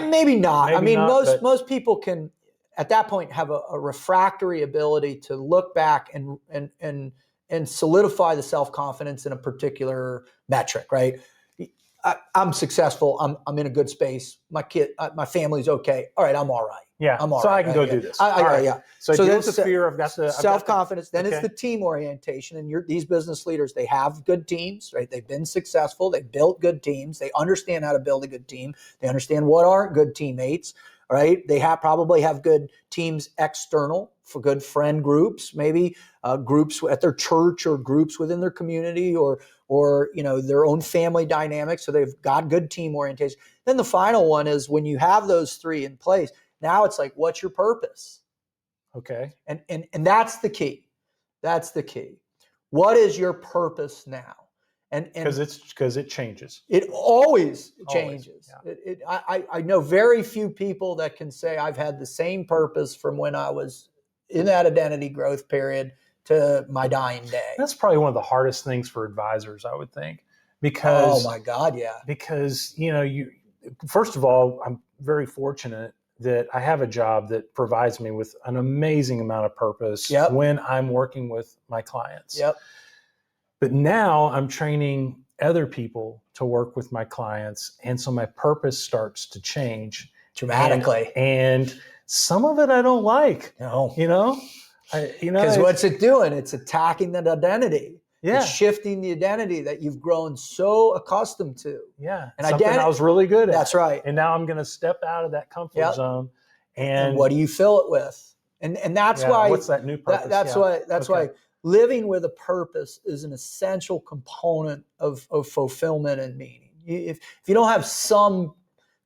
Maybe not. Maybe most people can, at that point, have a refractory ability to look back and solidify the self-confidence in a particular metric, right? I'm successful. I'm in a good space. My family's okay. All right, I'm all right. Yeah, I'm all so right. I can go do this. Yeah. So deal with the fear. I've got self-confidence. Then it's the team orientation. And these business leaders, they have good teams, right? They've been successful. They've built good teams. They understand how to build a good team. They understand what aren't good teammates, right? They probably have good teams external for good friend groups, maybe groups at their church or groups within their community or their own family dynamics. So they've got good team orientation. Then the final one is when you have those 3 in place, now it's like, what's your purpose? Okay. And that's the key. That's the key. What is your purpose now? And because it changes. It always changes. Yeah. I know very few people that can say I've had the same purpose from when I was in that identity growth period to my dying day. That's probably one of the hardest things for advisors, I would think, because oh my God, yeah. Because you first of all, I'm very fortunate that I have a job that provides me with an amazing amount of purpose when I'm working with my clients. Yep. But now I'm training other people to work with my clients, and so my purpose starts to change dramatically. And some of it I don't like. No. Because what's it doing? It's attacking that identity. Yeah. It's shifting the identity that you've grown so accustomed to. Yeah. And something I was really good at. That's right. And now I'm going to step out of that comfort zone. And what do you fill it with? And that's why. What's that new purpose? That's why living with a purpose is an essential component of fulfillment and meaning. If you don't have some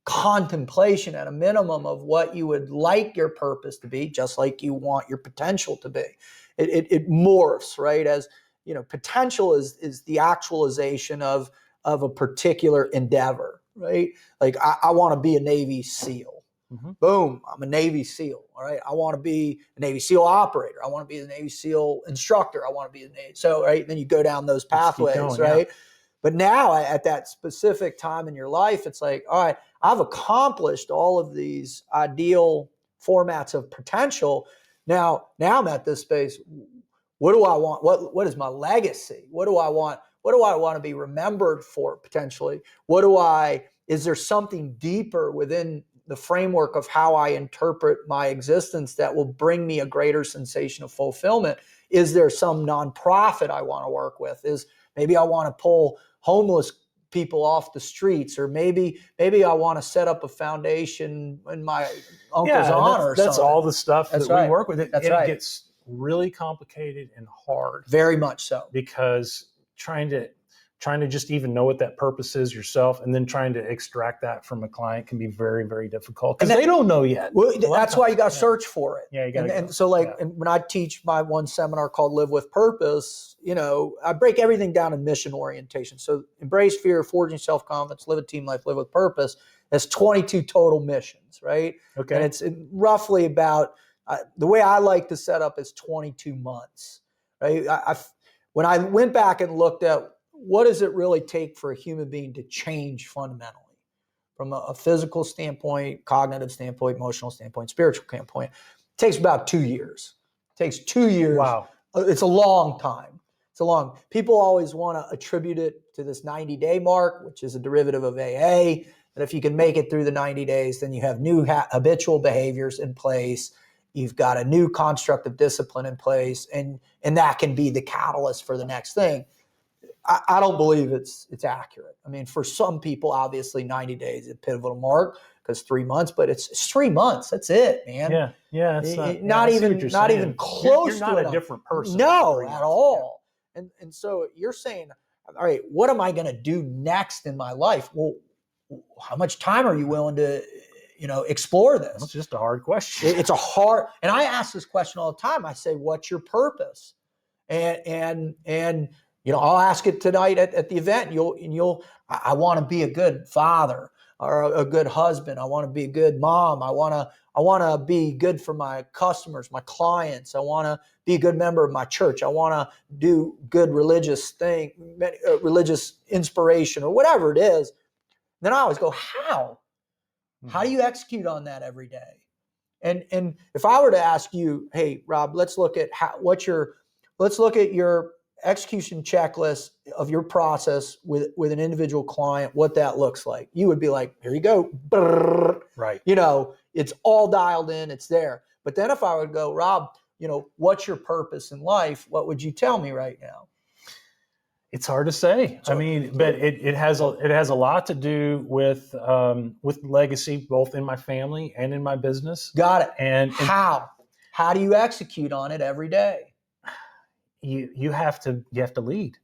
contemplation at a minimum of what you would like your purpose to be, just like you want your potential to be, it morphs, right? As potential is the actualization of a particular endeavor, right? Like I want to be a Navy SEAL. Mm-hmm. Boom, I'm a Navy SEAL. All right, I want to be a Navy SEAL operator. I want to be a Navy SEAL instructor. I want to be a Navy. So right, then you go down those pathways, right? Yeah. But now at that specific time in your life, it's like, all right, I've accomplished all of these ideal formats of potential. Now I'm at this space. What do I want? What is my legacy? What do I want? What do I want to be remembered for potentially? Is there something deeper within the framework of how I interpret my existence that will bring me a greater sensation of fulfillment? Is there some nonprofit I want to work with? Maybe I want to pull homeless people off the streets, or maybe I want to set up a foundation in my uncle's honor. That's all the stuff that we work with. It gets really complicated and hard. Very much so. Because trying to just even know what that purpose is yourself, and then trying to extract that from a client can be very, very difficult because they don't know yet. Well, that's why you got to search for it. Yeah, you got to. And so, and when I teach my one seminar called Live with Purpose, I break everything down in mission orientation. So embrace fear, forging self-confidence, live a team life, live with purpose. That's 22 total missions, right? Okay. And it's roughly about, the way I like to set up is 22 months, right? When I went back and looked at what does it really take for a human being to change fundamentally from a physical standpoint, cognitive standpoint, emotional standpoint, spiritual standpoint, it takes about 2 years. It takes 2 years. Wow. It's a long time. People always want to attribute it to this 90-day mark, which is a derivative of AA. And if you can make it through the 90 days, then you have new habitual behaviors in place. You've got a new construct of discipline in place, and that can be the catalyst for the next thing. I don't believe it's accurate. I mean, for some people, obviously 90 days is a pivotal mark because 3 months, but it's 3 months. That's it, man. Yeah. It's not even close. You're not a different person. No, at all. Yeah. And so you're saying, all right, what am I going to do next in my life? Well, how much time are you willing to, explore this? It's just a hard question. It's and I ask this question all the time. I say, what's your purpose? And I'll ask it tonight at the event. I want to be a good father or a good husband. I want to be a good mom. I want to be good for my customers, my clients. I want to be a good member of my church. I want to do good religious inspiration or whatever it is. Then I always go, how? How do you execute on that every day? And if I were to ask you, hey, Rob, let's look at your execution checklist of your process with an individual client, what that looks like. You would be like, here you go. Brrr. Right. It's all dialed in, it's there. But then if I would go, Rob, what's your purpose in life? What would you tell me right now? It's hard to say. I mean, but it has a lot to do with legacy, both in my family and in my business. Got it. And how do you execute on it every day? You have to lead.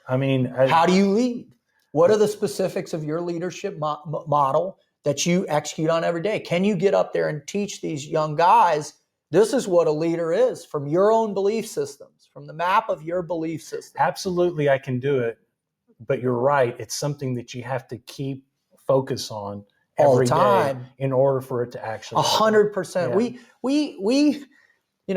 I mean, how do you lead? What are the specifics of your leadership model that you execute on every day? Can you get up there and teach these young guys, this is what a leader is from your own belief systems, from the map of your belief system? Absolutely, I can do it. But you're right. It's something that you have to keep focus on every day in order for it to actually 100%. We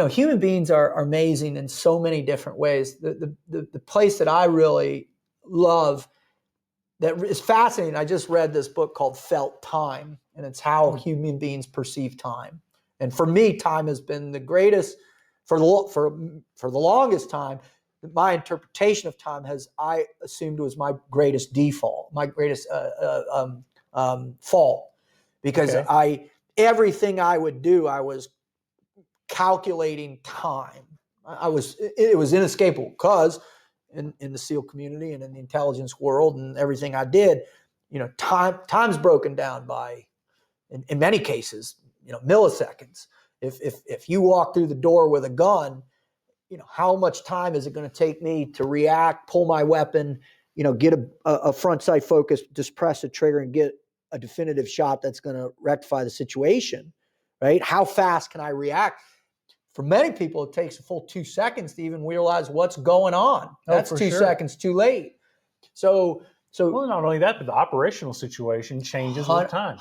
human beings are amazing in so many different ways. The place that I really love that is fascinating, I just read this book called Felt Time, and it's how human beings perceive time. And for me, time has been the greatest, for the longest time, my interpretation of time I assumed was my greatest default, my greatest fault. Because everything I would do, I was calculating time. It was inescapable because in the SEAL community and in the intelligence world and everything I did, time's broken down by, in many cases, milliseconds. If you walk through the door with a gun, how much time is it going to take me to react, pull my weapon, get a front sight focus, just press a trigger and get a definitive shot that's going to rectify the situation, right? How fast can I react? For many people, it takes a full 2 seconds to even realize what's going on. That's 2 seconds too late. So well, not only that, but the operational situation changes with time.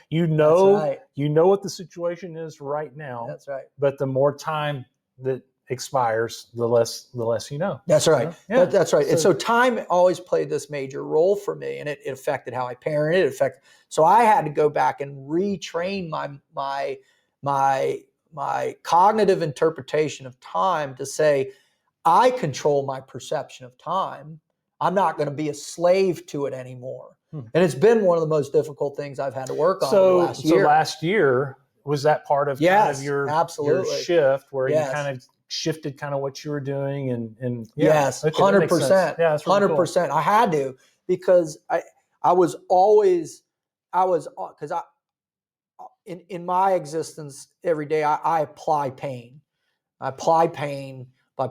You know what the situation is right now. That's right. But the more time that expires, the less you know. That's right. Yeah. That's right. And so time always played this major role for me, and it affected how I parented. So I had to go back and retrain my cognitive interpretation of time to say, I control my perception of time. I'm not going to be a slave to it anymore. And it's been one of the most difficult things I've had to work on last year. So last year, was that part of kind of your shift where you kind of shifted kind of what you were doing? And yes, 100%. Yeah, 100%. Cool. I had to, because I was always, because in my existence every day, I apply pain. I apply pain by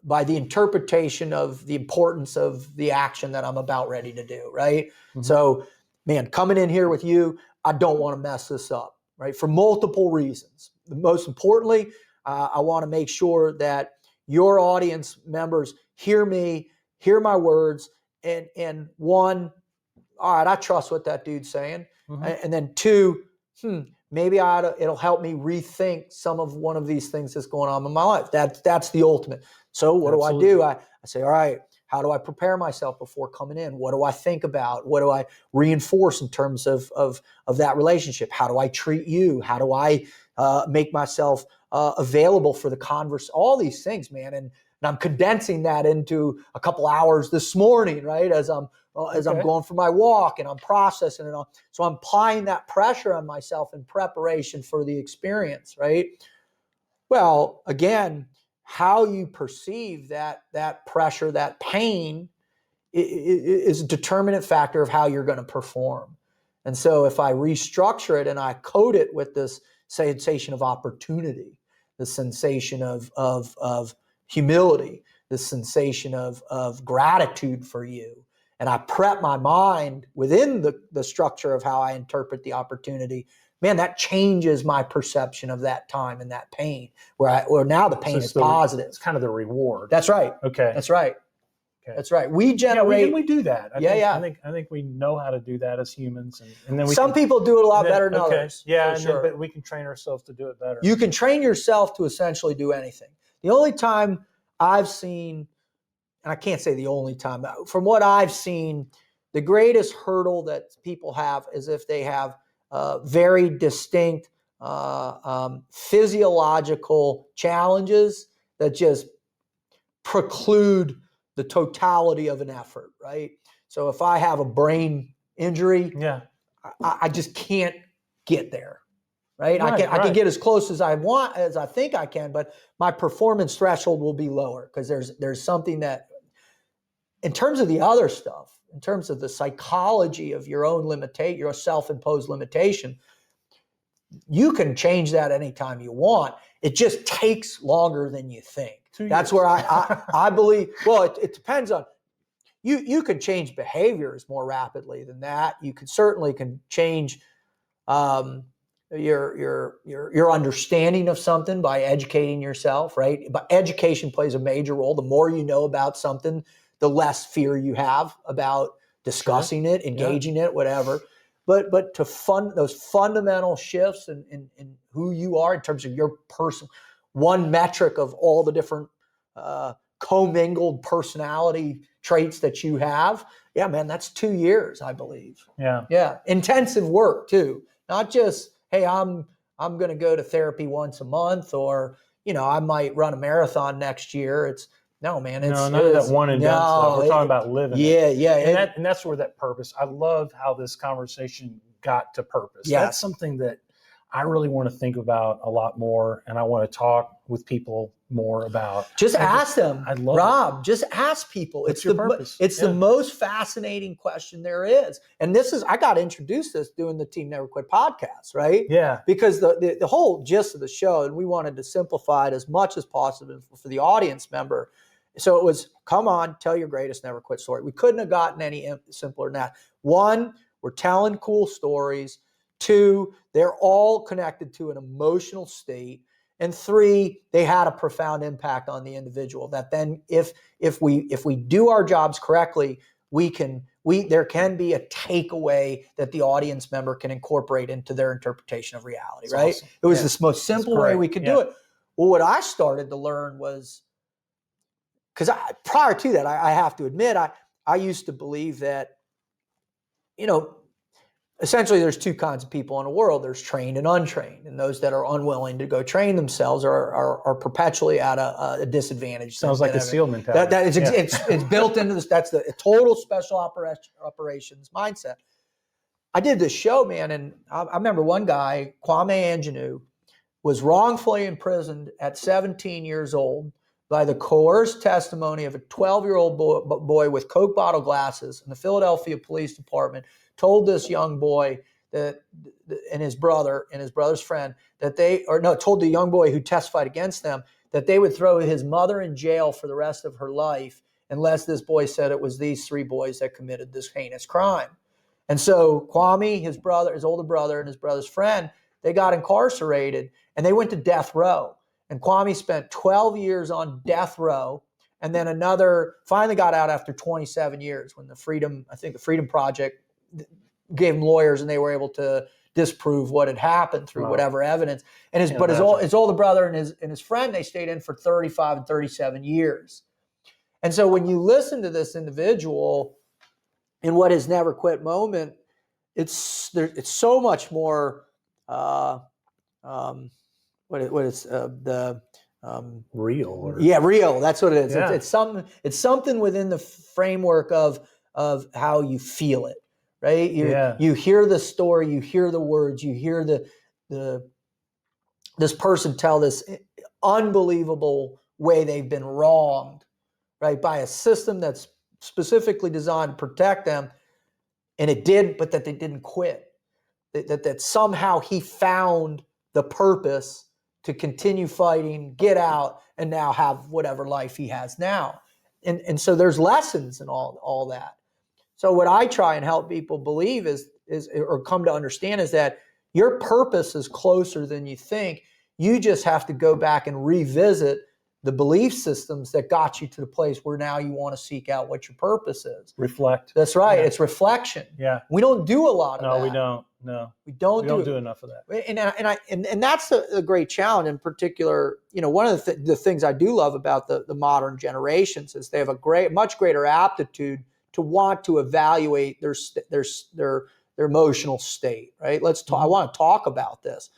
by the interpretation of the importance of the action that I'm about ready to do, right? Mm-hmm. So, man, coming in here with you, I don't want to mess this up, right? For multiple reasons. Most importantly, I want to make sure that your audience members hear me, hear my words, and one, all right, I trust what that dude's saying. Mm-hmm. And then two, maybe it'll help me rethink one of these things that's going on in my life. That's the ultimate. So what Absolutely. Do I do? I say, all right, how do I prepare myself before coming in? What do I think about? What do I reinforce in terms of that relationship? How do I treat you? How do I make myself available for the converse? All these things, man. And I'm condensing that into a couple hours this morning, right? As I'm going for my walk and I'm processing it all. So I'm applying that pressure on myself in preparation for the experience, right? Well, again, how you perceive that pressure, that pain is a determinant factor of how you're going to perform. And so if I restructure it and I code it with this sensation of opportunity, the sensation of humility, the sensation of gratitude for you, and I prep my mind within the structure of how I interpret the opportunity, man, that changes my perception of that time and that pain, where now the pain is positive. It's kind of the reward. That's right. Okay. That's right. Okay. That's right. We generate. We do that. I think we know how to do that as humans, and then some people do it a lot better than others. Yeah, but we can train ourselves to do it better. You can train yourself to essentially do anything. The only time I've seen, and I can't say the only time, from what I've seen, the greatest hurdle that people have is if they have very distinct physiological challenges that just preclude the totality of an effort, right? So if I have a brain injury, I just can't get there, right? I can get as close as I want, as I think I can, but my performance threshold will be lower because there's something that, in terms of the other stuff, in terms of the psychology of your own your self-imposed limitation, you can change that anytime you want. It just takes longer than you think. That's where I believe. Well, it depends on you. Can change behaviors more rapidly than that. You certainly can change your understanding of something by educating yourself, right? But education plays a major role. The more you know about something, the less fear you have about discussing it, engaging it, whatever. But to fund those fundamental shifts in who you are in terms of your person, one metric of all the different commingled personality traits that you have. Yeah, man, that's 2 years, I believe. Yeah. Intensive work too. Not just, hey, I'm going to go to therapy once a month, or, I might run a marathon next year. No, man. It's none of that one and done stuff. We're talking about living. Yeah. And that's where that purpose. I love how this conversation got to purpose. Yes. That's something that I really want to think about a lot more, and I want to talk with people more about. Just ask them. I love Rob, it. just ask people. What's your purpose? It's the most fascinating question there is. And I got introduced this doing the Team Never Quit podcast, right? Yeah. Because the whole gist of the show, and we wanted to simplify it as much as possible for the audience member. So it was, come on, tell your greatest never quit story. We couldn't have gotten any simpler than that. One, we're telling cool stories. Two, they're all connected to an emotional state. And three, they had a profound impact on the individual that then if we do our jobs correctly, there can be a takeaway that the audience member can incorporate into their interpretation of reality, That's right? awesome. It was the most simple way we could do it. Well, what I started to learn was, because prior to that, I have to admit, I used to believe that, essentially there's two kinds of people in the world. There's trained and untrained. And those that are unwilling to go train themselves are perpetually at a disadvantage. Sounds like a SEAL mentality. It's built into this. That's the total special operations mindset. I did this show, man, and I remember one guy, Kwame Anjanu, was wrongfully imprisoned at 17 years old, by the coerced testimony of a 12-year-old boy with Coke bottle glasses, and the Philadelphia Police Department told this young boy that, and his brother's friend, told the young boy who testified against them that they would throw his mother in jail for the rest of her life unless this boy said it was these 3 boys that committed this heinous crime. And so Kwame, his older brother, and his brother's friend, they got incarcerated and they went to death row. And Kwame spent 12 years on death row, and then finally got out after 27 years when the Freedom Project gave him lawyers and they were able to disprove what had happened through whatever evidence. And his older brother and his friend, they stayed in for 35 and 37 years. And so when you listen to this individual in what his never quit moment, it's so much more real. Real. That's what it is. Yeah. It's something within the framework of how you feel it, right? You hear the story, you hear the words, you hear this person tell this unbelievable way they've been wronged, right, by a system that's specifically designed to protect them, and it did, but that they didn't quit. That somehow he found the purpose to continue fighting, get out, and now have whatever life he has now. And so there's lessons in all that. So what I try and help people believe is or come to understand is that your purpose is closer than you think. You just have to go back and revisit the belief systems that got you to the place where now you want to seek out what your purpose is. Reflect. That's right. Yeah. It's reflection. Yeah. We don't do a lot of that. No, we don't. No. We don't do enough of that. And that's a great challenge. In particular, one of the things I do love about the modern generations is they have much greater aptitude to want to evaluate their emotional state, right? Let's talk. I want to talk about this.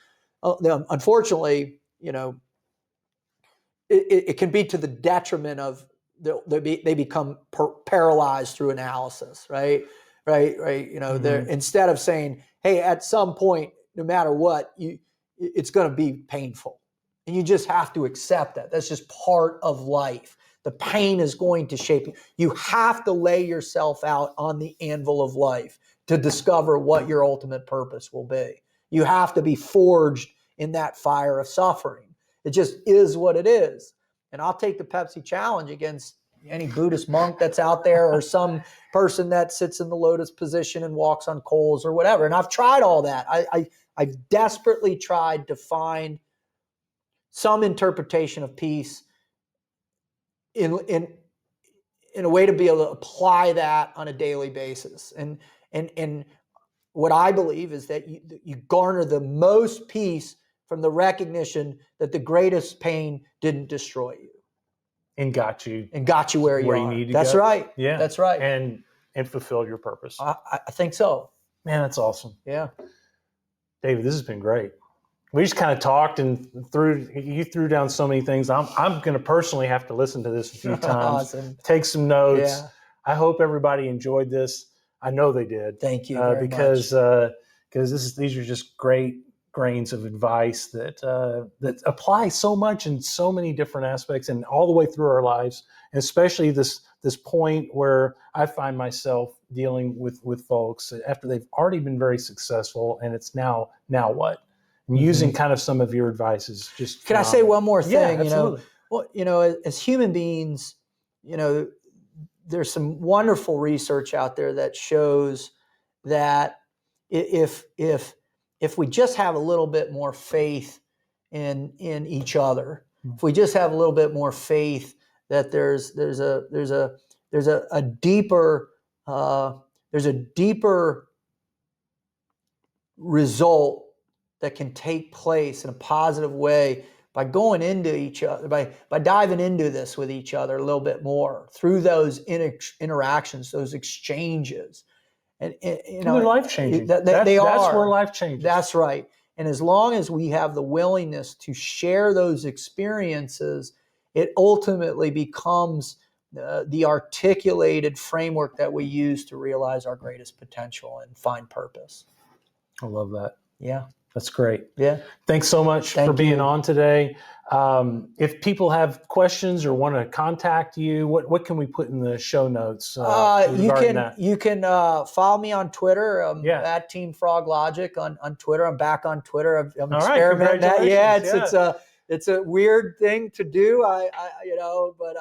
Unfortunately, it can be to the detriment of they become paralyzed through analysis, right? Instead of saying, hey, at some point, no matter what, it's going to be painful, and you just have to accept that. That's just part of life. The pain is going to shape you. You have to lay yourself out on the anvil of life to discover what your ultimate purpose will be. You have to be forged in that fire of suffering. It just is what it is. And I'll take the Pepsi challenge against any Buddhist monk that's out there or some person that sits in the lotus position and walks on coals or whatever. And I've tried all that. I've desperately tried to find some interpretation of peace in a way to be able to apply that on a daily basis. And what I believe is that you garner the most peace from the recognition that the greatest pain didn't destroy you. And got you where you are. need to That's go. right. Yeah. That's right. And fulfill your purpose. I think so. Man, that's awesome. Yeah. David, this has been great. We just kind of talked and you threw down so many things. I'm going to personally have to listen to this a few times. Awesome. Take some notes. Yeah. I hope everybody enjoyed this. I know they did. Thank you very because much. These are just great grains of advice that apply so much in so many different aspects and all the way through our lives, and especially this point where I find myself dealing with folks after they've already been very successful, and it's now what? And using kind of some of your advice is just Can I say one more thing? Yeah, absolutely. As human beings, there's some wonderful research out there that shows that if we just have a little bit more faith in each other, if we just have a little bit more faith that there's a deeper result that can take place in a positive way by going into each other, by diving into this with each other a little bit more through those interactions, those exchanges. And they're life-changing. That's where life changes. That's right. And as long as we have the willingness to share those experiences, it ultimately becomes the articulated framework that we use to realize our greatest potential and find purpose. I love that. Yeah. That's great. Yeah. Thanks so much for being on today. If people have questions or want to contact you, what can we put in the show notes? You can follow me on Twitter at Team Froglogic on Twitter. I'm back on Twitter. I'm experimenting that. Yeah, it's a weird thing to do. But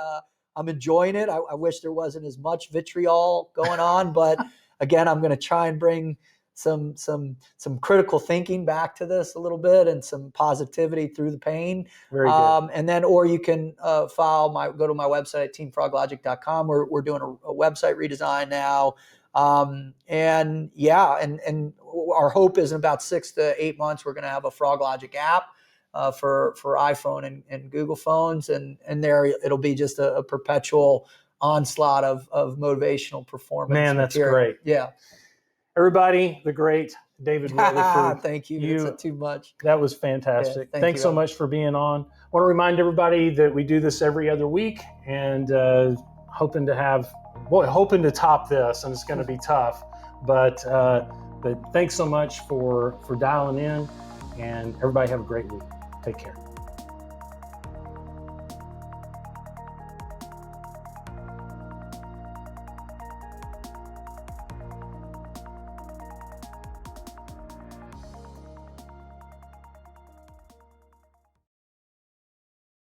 I'm enjoying it. I wish there wasn't as much vitriol going on, but again, I'm going to try and bring some critical thinking back to this a little bit and some positivity through the pain. Very good. And then, or you can go to my website, teamfroglogic.com. We're doing a website redesign now. And our hope is in about 6 to 8 months, we're going to have a Froglogic app for iPhone and Google phones. And there it'll be just a perpetual onslaught of motivational performance. Man, that's material. great. Yeah. Everybody, the great David Rutherford. Thank you. It's too much. That was fantastic. Yeah, Thanks so much for being on. I want to remind everybody that we do this every other week, and hoping to top this, and it's going to be tough. But thanks so much for dialing in, and everybody have a great week. Take care.